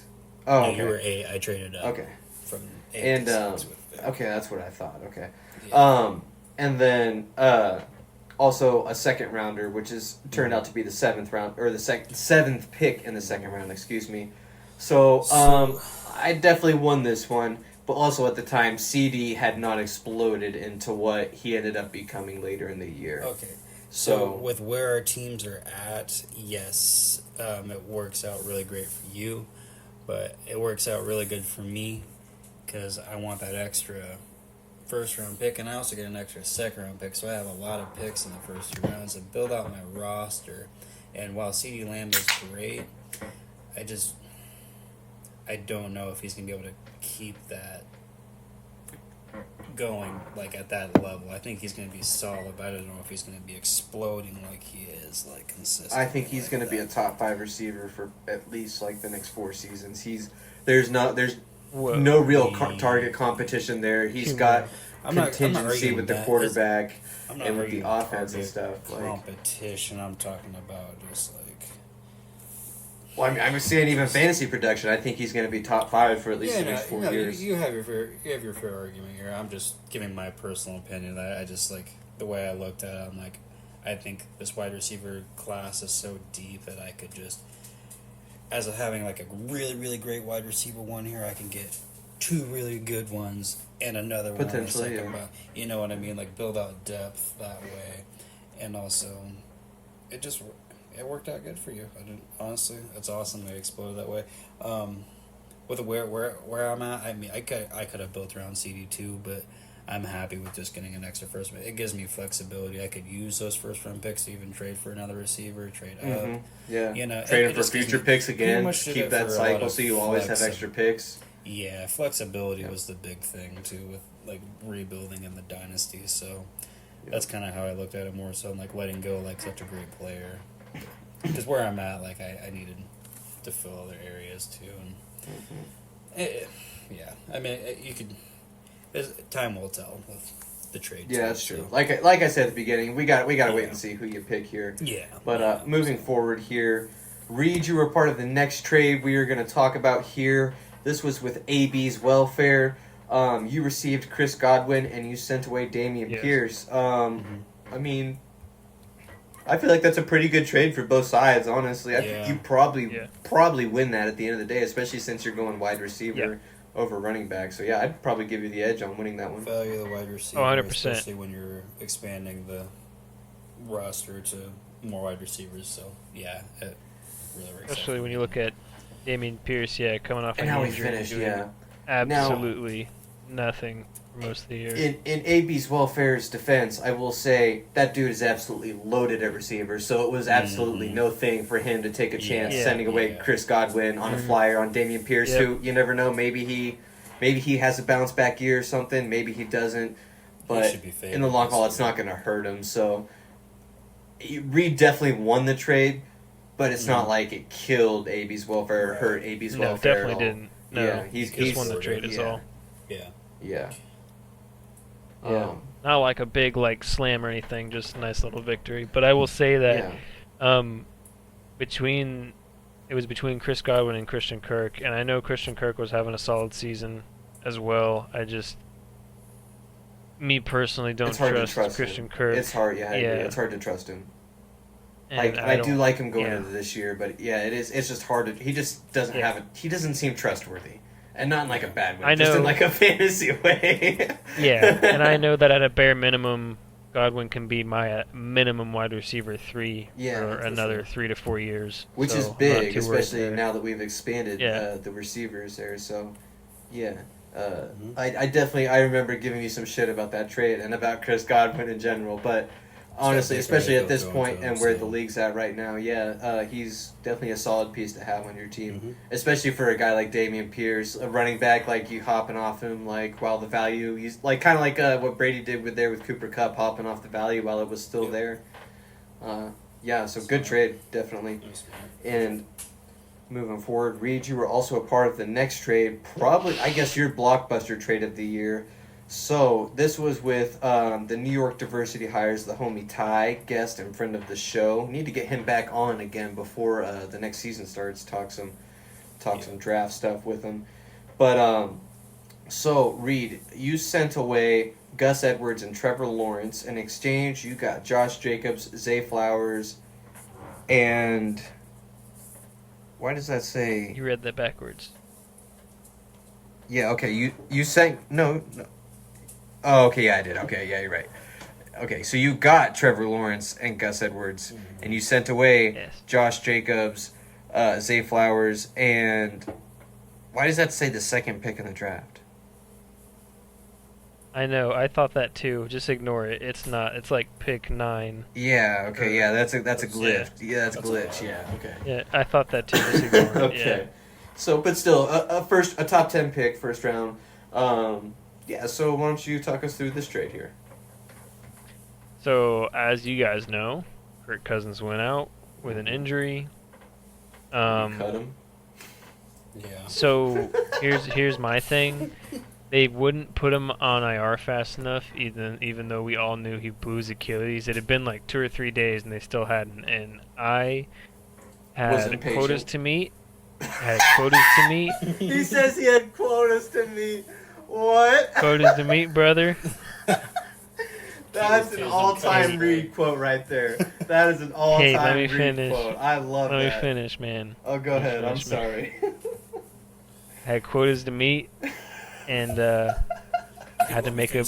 Oh, No, okay. you were 8. I traded up Okay. from 8 And to 6 with Vic. okay, that's what I thought. Okay. Yeah. And then also a second rounder, which is turned out to be the 7th round or the seventh pick in the second round. Excuse me. So I definitely won this one, but also at the time, CD had not exploded into what he ended up becoming later in the year. Okay. So So with where our teams are at, yes, it works out really great for you, but it works out really good for me because I want that extra first round pick, and I also get an extra second round pick, so I have a lot of picks in the first 2 rounds to build out my roster. And while CD Lamb is great, I don't know if he's gonna be able to keep that going like at that level. I think he's gonna be solid, but I don't know if he's gonna be exploding like he is like consistent. I think he's going to be a top 5 receiver for at least like the next 4 seasons. There's no real target competition there. He's He got I'm not contingency arguing with the that. quarterback I'm not and with the arguing offense and target stuff. Like, competition. I'm talking about just like well, I mean, I'm saying even fantasy production. I think he's going to be top 5 for at least the next 4 years. You have your fair argument here. I'm just giving my personal opinion that I just like the way I looked at it. I'm like, I think this wide receiver class is so deep that I could just, as of having like a really really great wide receiver one here, I can get 2 really good ones and another one in the Potentially, second yeah. round. You know what I mean? Like build out depth that way, and also it worked out good for you. Honestly, it's awesome they exploded that way. With where I'm at, I mean, I could have built around CD2, but I'm happy with just getting an extra first. It gives me flexibility. I could use those first round picks to even trade for another receiver, trade up. Yeah, You know, trading it for just gives future me- picks pretty again. much did Keep it that for a lot cycle of so you always have flexi- extra picks. Yeah, flexibility Yeah. was the big thing too with like rebuilding in the dynasty. So Yeah. that's kind of how I looked at it more so, and like letting go like such a great player. Because where I'm at, like I needed to fill other areas too, and yeah, I mean you could. Time will tell with the trade. Yeah, too, that's so. true. Like I said at the beginning, we got to wait Yeah. and see who you pick here. Yeah, But moving forward here, Reed, you were part of the next trade we are going to talk about here. This was with AB's welfare. You received Chris Godwin and you sent away Dameon Yes. Pierce. I mean, I feel like that's a pretty good trade for both sides. Honestly, I think Yeah. you probably win that at the end of the day, especially since you're going wide receiver over running back. So yeah, I'd probably give you the edge on winning that one. value the wide receiver, 100%. especially when you're expanding the roster to more wide receivers. So yeah, it really works. Especially when you look at Dameon Pierce, coming off And an how he injury and finished, doing yeah. absolutely nothing for most of the year. In AB's welfare's defense, I will say that dude is absolutely loaded at receiver, so it was absolutely no thing for him to take a chance Yeah. sending away Yeah. Chris Godwin on a flyer on Dameon Pierce, Yep. who you never know, maybe he has a bounce back year or something, maybe he doesn't, but should be favored in the long this haul, it's year. not going to hurt him. So Reed definitely won the trade, but it's not like it killed AB's welfare or hurt AB's No, welfare. definitely at all. didn't. No, Yeah, he's won the trade is yeah. all. Yeah. Yeah. Yeah. Not like a big slam or anything, just a nice little victory. But I will say that yeah. it was between Chris Godwin and Christian Kirk, and I know Christian Kirk was having a solid season as well. Me personally, don't It's hard to trust trust Christian him. Kirk. It's hard, yeah, I agree. Yeah. It's hard to trust him. and I do don't- like him going yeah. into this year, but yeah, it is. It's just hard to. He just doesn't Yeah. have it. He doesn't seem trustworthy, and not in like a bad way. I Just in know- like a fantasy way. Yeah, and I know that at a bare minimum, Godwin can be my minimum wide receiver 3 Yeah, for for another sure. 3 to 4 years. Which so is I'm not big, too worried especially there. now that we've expanded Yeah. the receivers there. So, yeah. Mhm. I definitely I remember giving you some shit about that trade and about Chris Godwin in general, but honestly, Definitely especially at very this good point going to him, and where so. the league's at right now, he's definitely a solid piece to have on your team, Mhm. especially for a guy like Dameon Pierce, a running back like you hopping off him like while the value he's like kind of like what Brady did with Cooper Kupp hopping off the value while it was still Yep. there. So good trade definitely. Nice. And moving forward, Reed, you were also a part of the next trade, probably I guess your blockbuster trade of the year. So this was with the New York Diversity Hires, the homie Ty, guest and friend of the show. Need to get him back on again before the next season starts. Talk some draft stuff with him. But so Reed, you sent away Gus Edwards and Trevor Lawrence. In exchange, you got Josh Jacobs, Zay Flowers, and why does that say? You read that backwards. Yeah. Okay. You sent no. Oh, okay, yeah, I did. Okay, yeah, you're right. Okay, so you got Trevor Lawrence and Gus Edwards, and you sent away Josh Jacobs, Zay Flowers, and why does that say the second pick in the draft? I know. I thought that too. Just ignore it. It's not. It's like pick 9. Yeah. Okay. Yeah. That's a glitch. Yeah, that's a glitch. Yeah. Okay. Yeah, I thought that too. Just ignore it. Okay. Yeah. So, but still, a top 10 pick, first round. Yeah. So why don't you talk us through this trade here? So as you guys know, Kirk Cousins went out with an injury. Cut him. Yeah. So here's my thing. They wouldn't put him on IR fast enough, even though we all knew he blew his Achilles. It had been like 2 or 3 days, and they still hadn't. And I had quotas to meet. He says he had quotas to meet. What? Quotas to meet, brother. That's an all-time Reed quote right there. That is an all-time Reed finish. quote. I love that. Let me finish, man. Oh, go ahead. I'm sorry. I had quotas to meet, and had to make a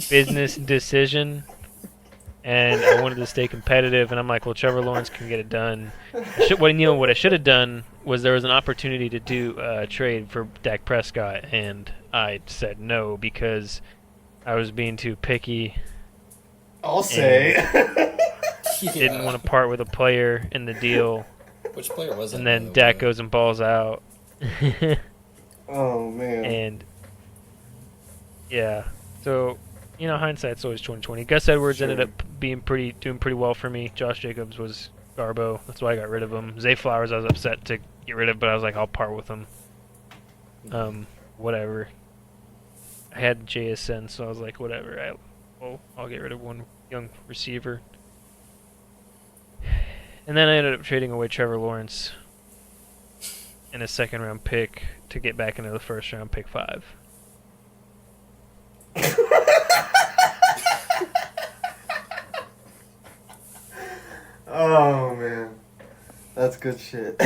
business decision, and I wanted to stay competitive. And I'm like, well, Trevor Lawrence can get it done. What I should have done was there was an opportunity to do a trade for Dak Prescott, and I said no because I was being too picky. I'll say. Didn't want to part with a player in the deal. Which player was it? And then Dak goes and balls out. Oh man. And yeah, so hindsight's always 20/20. Gus Edwards ended up doing pretty well for me. Josh Jacobs was garbo. That's why I got rid of him. Zay Flowers, I was upset to get rid of, but I was like, I'll part with him. Whatever. I had JSN, so I was like, whatever. I'll get rid of one young receiver. And then I ended up trading away Trevor Lawrence and a second-round pick to get back into the first-round pick 5. Oh man, that's good shit.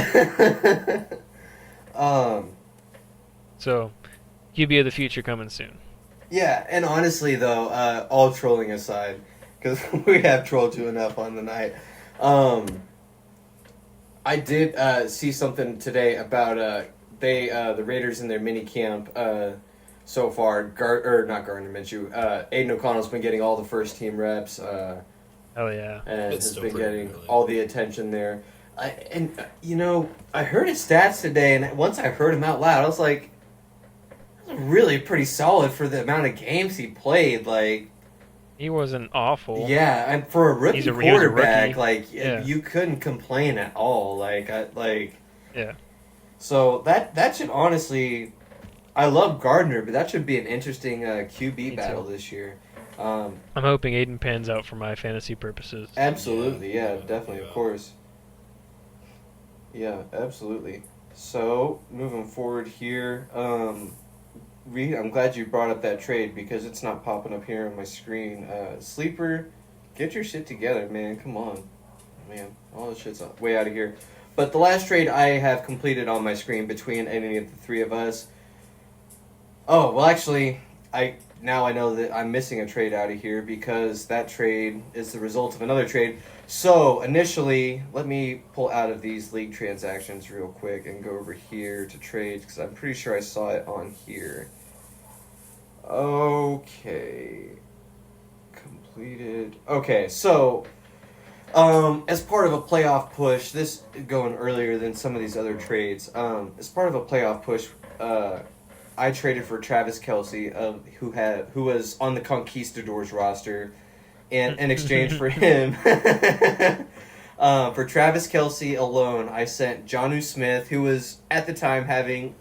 So, QB of the future coming soon. Yeah, and honestly though, all trolling aside, because we have trolled you enough on the night. I did see something today about the Raiders in their mini camp so far. Not Gardner Minshew. Aiden O'Connell's been getting all the first team reps. Oh yeah, and has been getting all the attention there. I heard his stats today, and once I heard him out loud, I was like, that's really pretty solid for the amount of games he played. Like, he wasn't awful. Yeah, and for a rookie quarterback, rookie. You couldn't complain at all. Yeah. So that should honestly, I love Gardner, but that should be an interesting QB battle this year. I'm hoping Aiden pans out for my fantasy purposes. Absolutely, yeah, definitely, of course. Yeah, absolutely. So moving forward here, Reed, I'm glad you brought up that trade because it's not popping up here on my screen. Sleeper, get your shit together, man. Come on. Man, all this shit's way out of here. But the last trade I have completed on my screen between any of the three of us. Oh, well, actually, I know that I'm missing a trade out of here because that trade is the result of another trade. So, initially, let me pull out of these league transactions real quick and go over here to trades because I'm pretty sure I saw it on here. Okay. Completed. Okay, so, as part of a playoff push, this going earlier than some of these other trades, as part of a playoff push, I traded for Travis Kelce, who was on the Conquistadors roster, and in exchange for him, for Travis Kelce alone, I sent Jonnu Smith, who was at the time having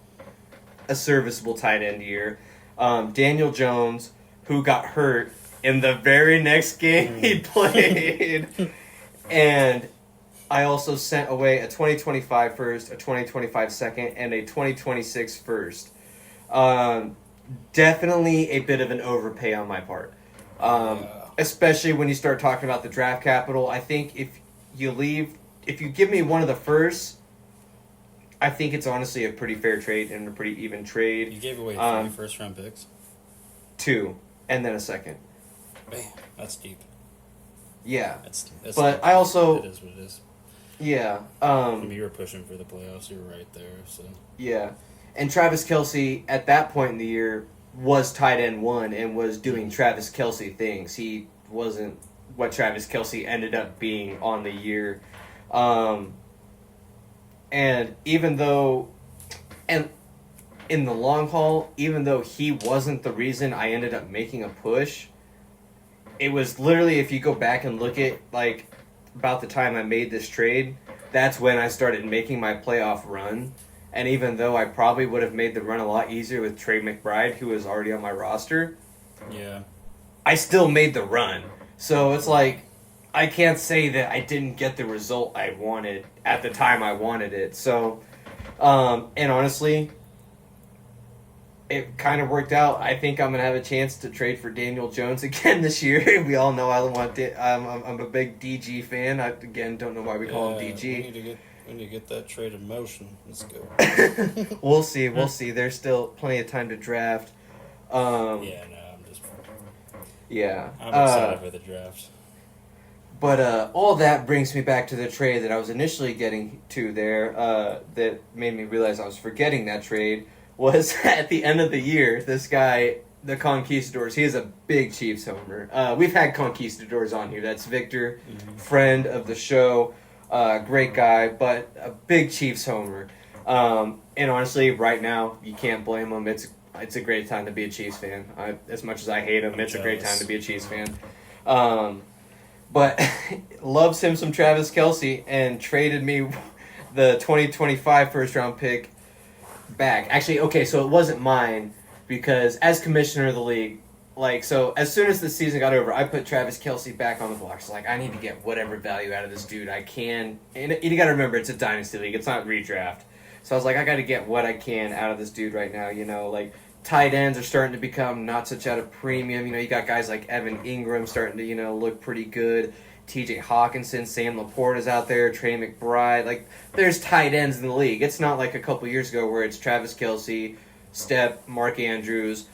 a serviceable tight end year, Daniel Jones, who got hurt in the very next game he played. And I also sent away a 2025 first, a 2025 second, and a 2026 first. Definitely a bit of an overpay on my part. Especially when you start talking about the draft capital. I think if you give me one of the firsts, I think it's honestly a pretty fair trade and a pretty even trade. You gave away 3 first-round picks? 2, and then a second. Man, that's deep. Yeah. That's but deep. I also... It is what it is. Yeah. I mean, you were pushing for the playoffs. You were right there, so... Yeah. And Travis Kelce, at that point in the year, was tight end 1 and was doing Travis Kelce things. He wasn't what Travis Kelce ended up being on the year. And even though... And in the long haul, even though he wasn't the reason I ended up making a push, it was literally, if you go back and look at, like, about the time I made this trade, that's when I started making my playoff run. And even though I probably would have made the run a lot easier with Trey McBride, who was already on my roster, yeah, I still made the run. So it's like, I can't say that I didn't get the result I wanted at the time I wanted it. So, and honestly, it kind of worked out. I think I'm going to have a chance to trade for Daniel Jones again this year. We all know I'm a big DG fan. I, again, don't know why we call him DG. We need to get that trade in motion. Let's go. We'll see. There's still plenty of time to draft. I'm excited for the draft. But all that brings me back to the trade that I was initially getting to there that made me realize I was forgetting that trade was at the end of the year, this guy, the Conquistadors, he is a big Chiefs homer. We've had Conquistadors on here. That's Victor, friend of the show. Great guy, but a big Chiefs homer. And honestly, right now, you can't blame him. It's a great time to be a Chiefs fan. As much as I hate him, it's a great time to be a Chiefs fan. But loves him some Travis Kelce and traded me the 2025 first-round pick back. Actually, okay, so it wasn't mine because as commissioner of the league, so as soon as the season got over, I put Travis Kelce back on the block. So, I need to get whatever value out of this dude I can. And you got to remember, it's a Dynasty league. It's not redraft. So I was like, I got to get what I can out of this dude right now. Tight ends are starting to become not such at a premium. You got guys like Evan Ingram starting to, look pretty good. TJ Hawkinson, Sam Laporta's out there, Trey McBride. There's tight ends in the league. It's not like a couple years ago where it's Travis Kelce, Step, Mark Andrews,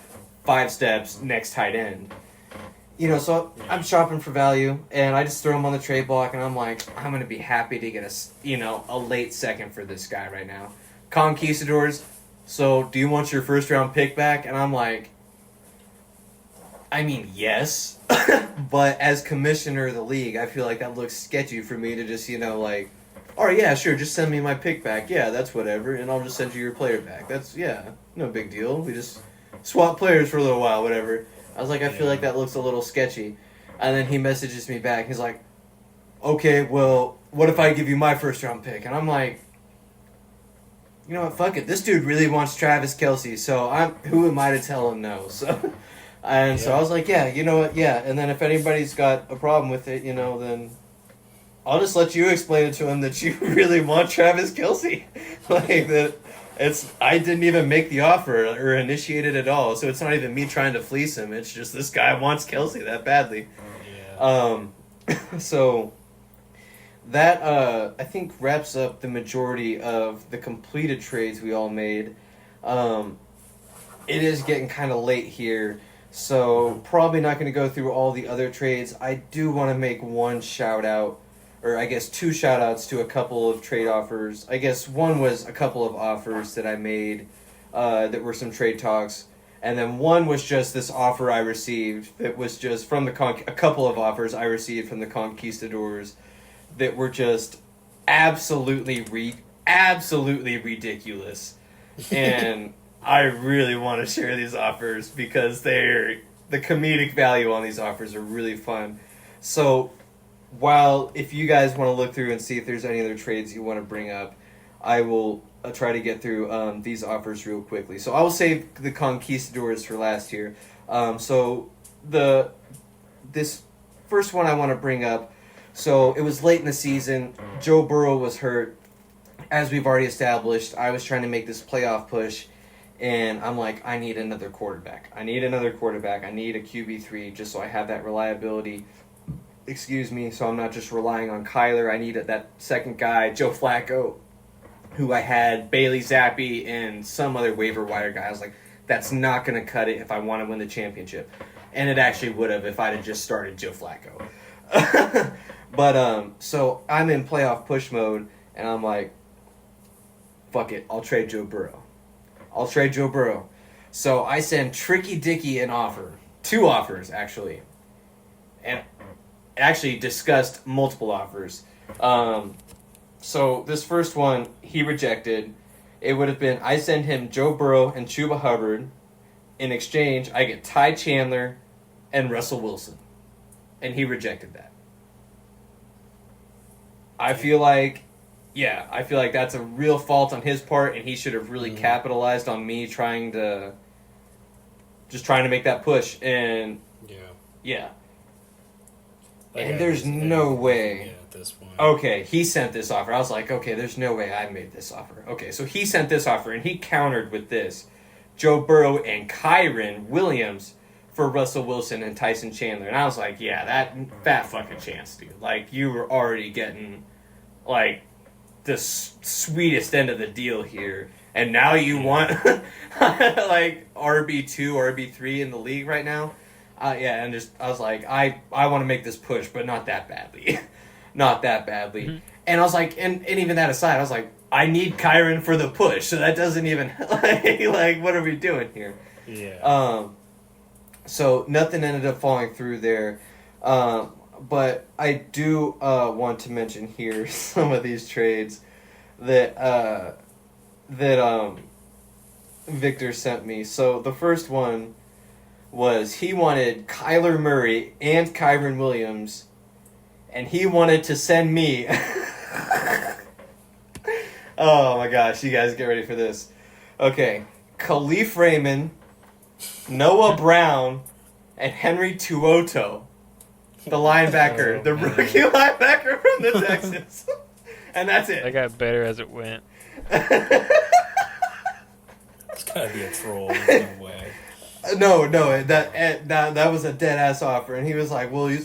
5 steps, next tight end. So I'm shopping for value, and I just throw him on the trade block, and I'm like, I'm going to be happy to get a late second for this guy right now. Conquistadors, so do you want your first-round pick back? And I'm like, I mean, yes. But as commissioner of the league, I feel like that looks sketchy for me to just, all right, yeah, sure, just send me my pick back. Yeah, that's whatever, and I'll just send you your player back. That's, no big deal. We just swap players for a little while, whatever. I was like, I feel like that looks a little sketchy. And then he messages me back. He's like, okay, well, what if I give you my first-round pick? And I'm like, you know what, fuck it. This dude really wants Travis Kelce, so who am I to tell him no? So I was like, yeah, you know what, yeah. And then if anybody's got a problem with it, then I'll just let you explain it to him that you really want Travis Kelce. I didn't even make the offer or initiate it at all, so it's not even me trying to fleece him. It's just this guy wants Kelce that badly. Yeah. So that I think wraps up the majority of the completed trades we all made. It is getting kind of late here, so probably not going to go through all the other trades. I do want to make one shout out. Or I guess 2 shout-outs to a couple of trade offers. I guess one was a couple of offers that I made that were some trade talks. And then one was just this offer I received that was just from a couple of offers I received from the Conquistadors that were just absolutely ridiculous. And I really want to share these offers because the comedic value on these offers are really fun. So while if you guys want to look through and see if there's any other trades you want to bring up, I will try to get through these offers real quickly. So I will save the Conquistadors for last here. So this first one I want to bring up. So it was late in the season. Joe Burrow was hurt. As we've already established, I was trying to make this playoff push, and I'm like, I need another quarterback. I need a QB3 just so I have that reliability. Excuse me, so I'm not just relying on Kyler. I need that second guy, Joe Flacco, who I had, Bailey Zappi, and some other waiver wire guy. I was like, that's not going to cut it if I want to win the championship. And it actually would have if I'd have just started Joe Flacco. But, so I'm in playoff push mode, and I'm like, fuck it, I'll trade Joe Burrow. So I send Tricky Dicky an offer. 2 offers, actually. And actually discussed multiple offers. So this first one, he rejected. It would have been, I send him Joe Burrow and Chuba Hubbard. In exchange, I get Ty Chandler and Russell Wilson. And he rejected that. I feel like that's a real fault on his part, and he should have really capitalized on me trying to make that push. And yeah. And there's no way. Yeah, at this point. Okay, he sent this offer. I was like, okay, there's no way I made this offer. Okay, so he sent this offer, and he countered with this. Joe Burrow and Kyren Williams for Russell Wilson and Tyson Chandler. And I was like, yeah, that fat fucking chance, dude. Like, you were already getting, like, the sweetest end of the deal here. And now you want, like, RB2, RB3 in the league right now? And I was like, I want to make this push, but not that badly. Not that badly. Mm-hmm. And I was like, and even that aside, I was like, I need Kyren for the push, so that doesn't even, like, what are we doing here? Yeah. So nothing ended up falling through there. But I do want to mention here some of these trades that Victor sent me. So the first one was he wanted Kyler Murray and Kyren Williams, and he wanted to send me... Oh my gosh, you guys get ready for this. Okay, Khalif Raymond, Noah Brown, and Henry Tuoto, the linebacker, the rookie linebacker from the Texans. And that's it. I got better as it went. It's gotta be a troll. There's no way. No, that was a dead ass offer, and he was like, "Well,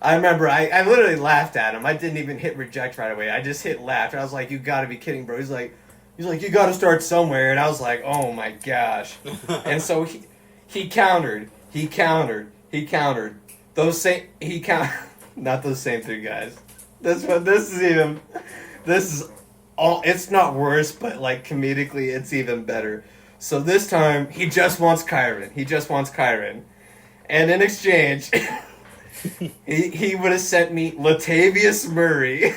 I remember I literally laughed at him. I didn't even hit reject right away. I just hit laugh. I was like, "You got to be kidding, bro." He's like, "You got to start somewhere." And I was like, "Oh my gosh!" And so he countered. Not those same 3 guys. This is all. It's not worse, but like comedically, it's even better. So this time, he just wants Kyren. And in exchange, he would have sent me Latavius Murray,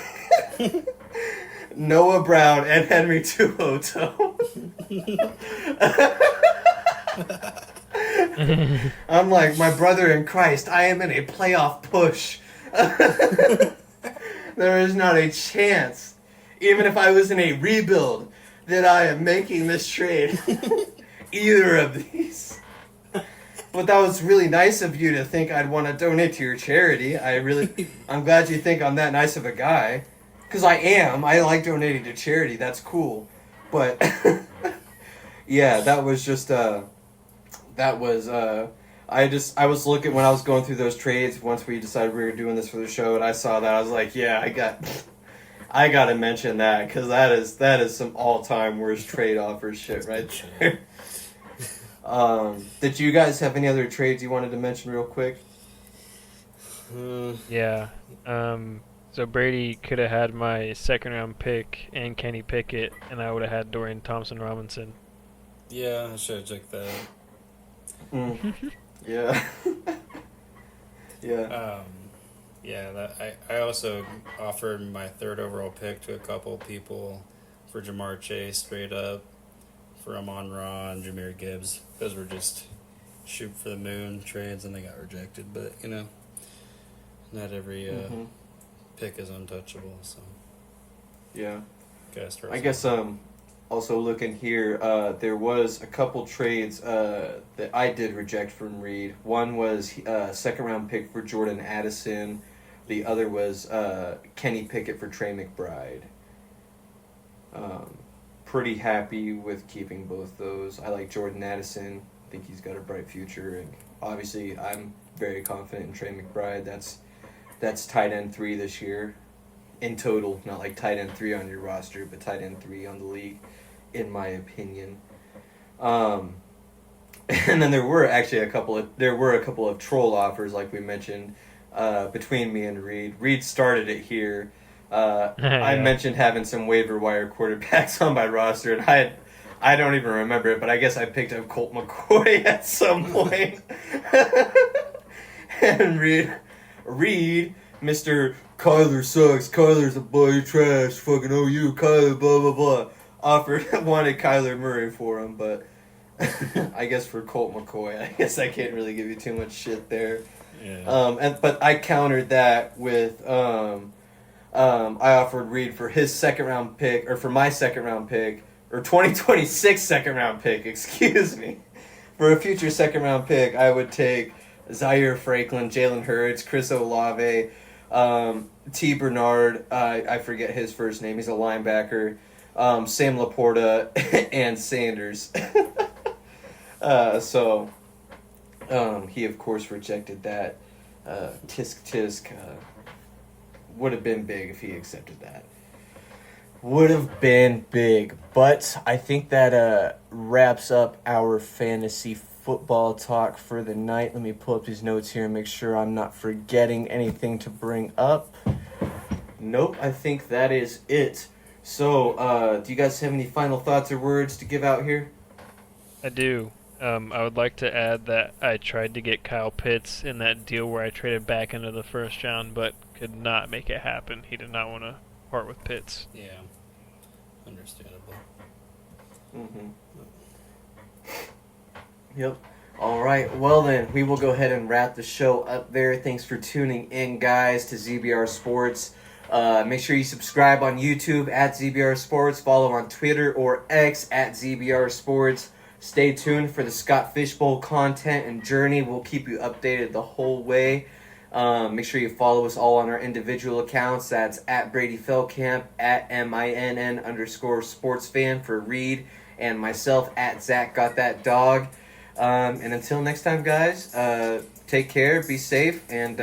Noah Brown, and Henry Tuoto. I'm like, my brother in Christ, I am in a playoff push. There is not a chance, even if I was in a rebuild, that I am making this trade. Either of these. But that was really nice of you to think I'd want to donate to your charity. I'm glad you think I'm that nice of a guy. Because I am. I like donating to charity. That's cool. But, yeah, that was just, I was looking when I was going through those trades once we decided we were doing this for the show, and I saw that. I was like, yeah, I got to mention that, because that is some all-time worst trade offers shit right there. Did you guys have any other trades you wanted to mention real quick? Yeah. So Brady could have had my 2nd-round pick and Kenny Pickett, and I would have had Dorian Thompson-Robinson. Yeah, I should have checked that. Yeah. Yeah. I also offered my 3rd overall pick to a couple people for Jamar Chase straight up, for Amon-Ra and Jahmyr Gibbs. Those were just shoot for the moon trades, and they got rejected. But not every pick is untouchable. So yeah. I guess Also looking here, there was a couple trades that I did reject from Reed. One was second round pick for Jordan Addison. The other was Kenny Pickett for Trey McBride. Pretty happy with keeping both those. I like Jordan Addison. I think he's got a bright future, and obviously I'm very confident in Trey McBride. That's tight end 3 this year, in total. Not like tight end 3 on your roster, but tight end 3 on the league, in my opinion. And then there were actually a couple of troll offers, like we mentioned, between me and Reed. Reed started it here. I mentioned having some waiver wire quarterbacks on my roster, and I don't even remember it, but I guess I picked up Colt McCoy at some point. And Reed, Mr. Kyler sucks, Kyler's a boy trash, fucking OU, Kyler, blah, blah, blah, wanted Kyler Murray for him, but I guess for Colt McCoy, I guess I can't really give you too much shit there. Yeah. But I countered that with I offered Reed for his second round pick, or for my second round pick, or 2026 second round pick, excuse me. For a future second round pick, I would take Zaire Franklin, Jalen Hurts, Chris Olave, T. Bernard, I forget his first name, he's a linebacker, Sam Laporta, and Sanders. So he, of course, rejected that. Tisk. Would have been big if he accepted that. Would have been big. But I think that wraps up our fantasy football talk for the night. Let me pull up these notes here and make sure I'm not forgetting anything to bring up. Nope, I think that is it. So, do you guys have any final thoughts or words to give out here? I do. I would like to add that I tried to get Kyle Pitts in that deal where I traded back into the first round, but could not make it happen. He did not want to part with Pitts. Yeah. Understandable. Mm-hmm. Yep. All right. Well, then, we will go ahead and wrap the show up there. Thanks for tuning in, guys, to ZBR Sports. Make sure you subscribe on YouTube at ZBR Sports. Follow on Twitter or X at ZBR Sports. Stay tuned for the Scott Fishbowl content and journey. We'll keep you updated the whole way. Make sure you follow us all on our individual accounts. That's at Brady Feldkamp, at MINN_sportsfan for Reed, and myself at Zach Got That Dog. And until next time, guys, take care, be safe, and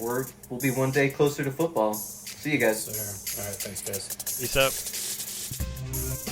we'll be one day closer to football. See you guys. All right, thanks, guys. Peace up.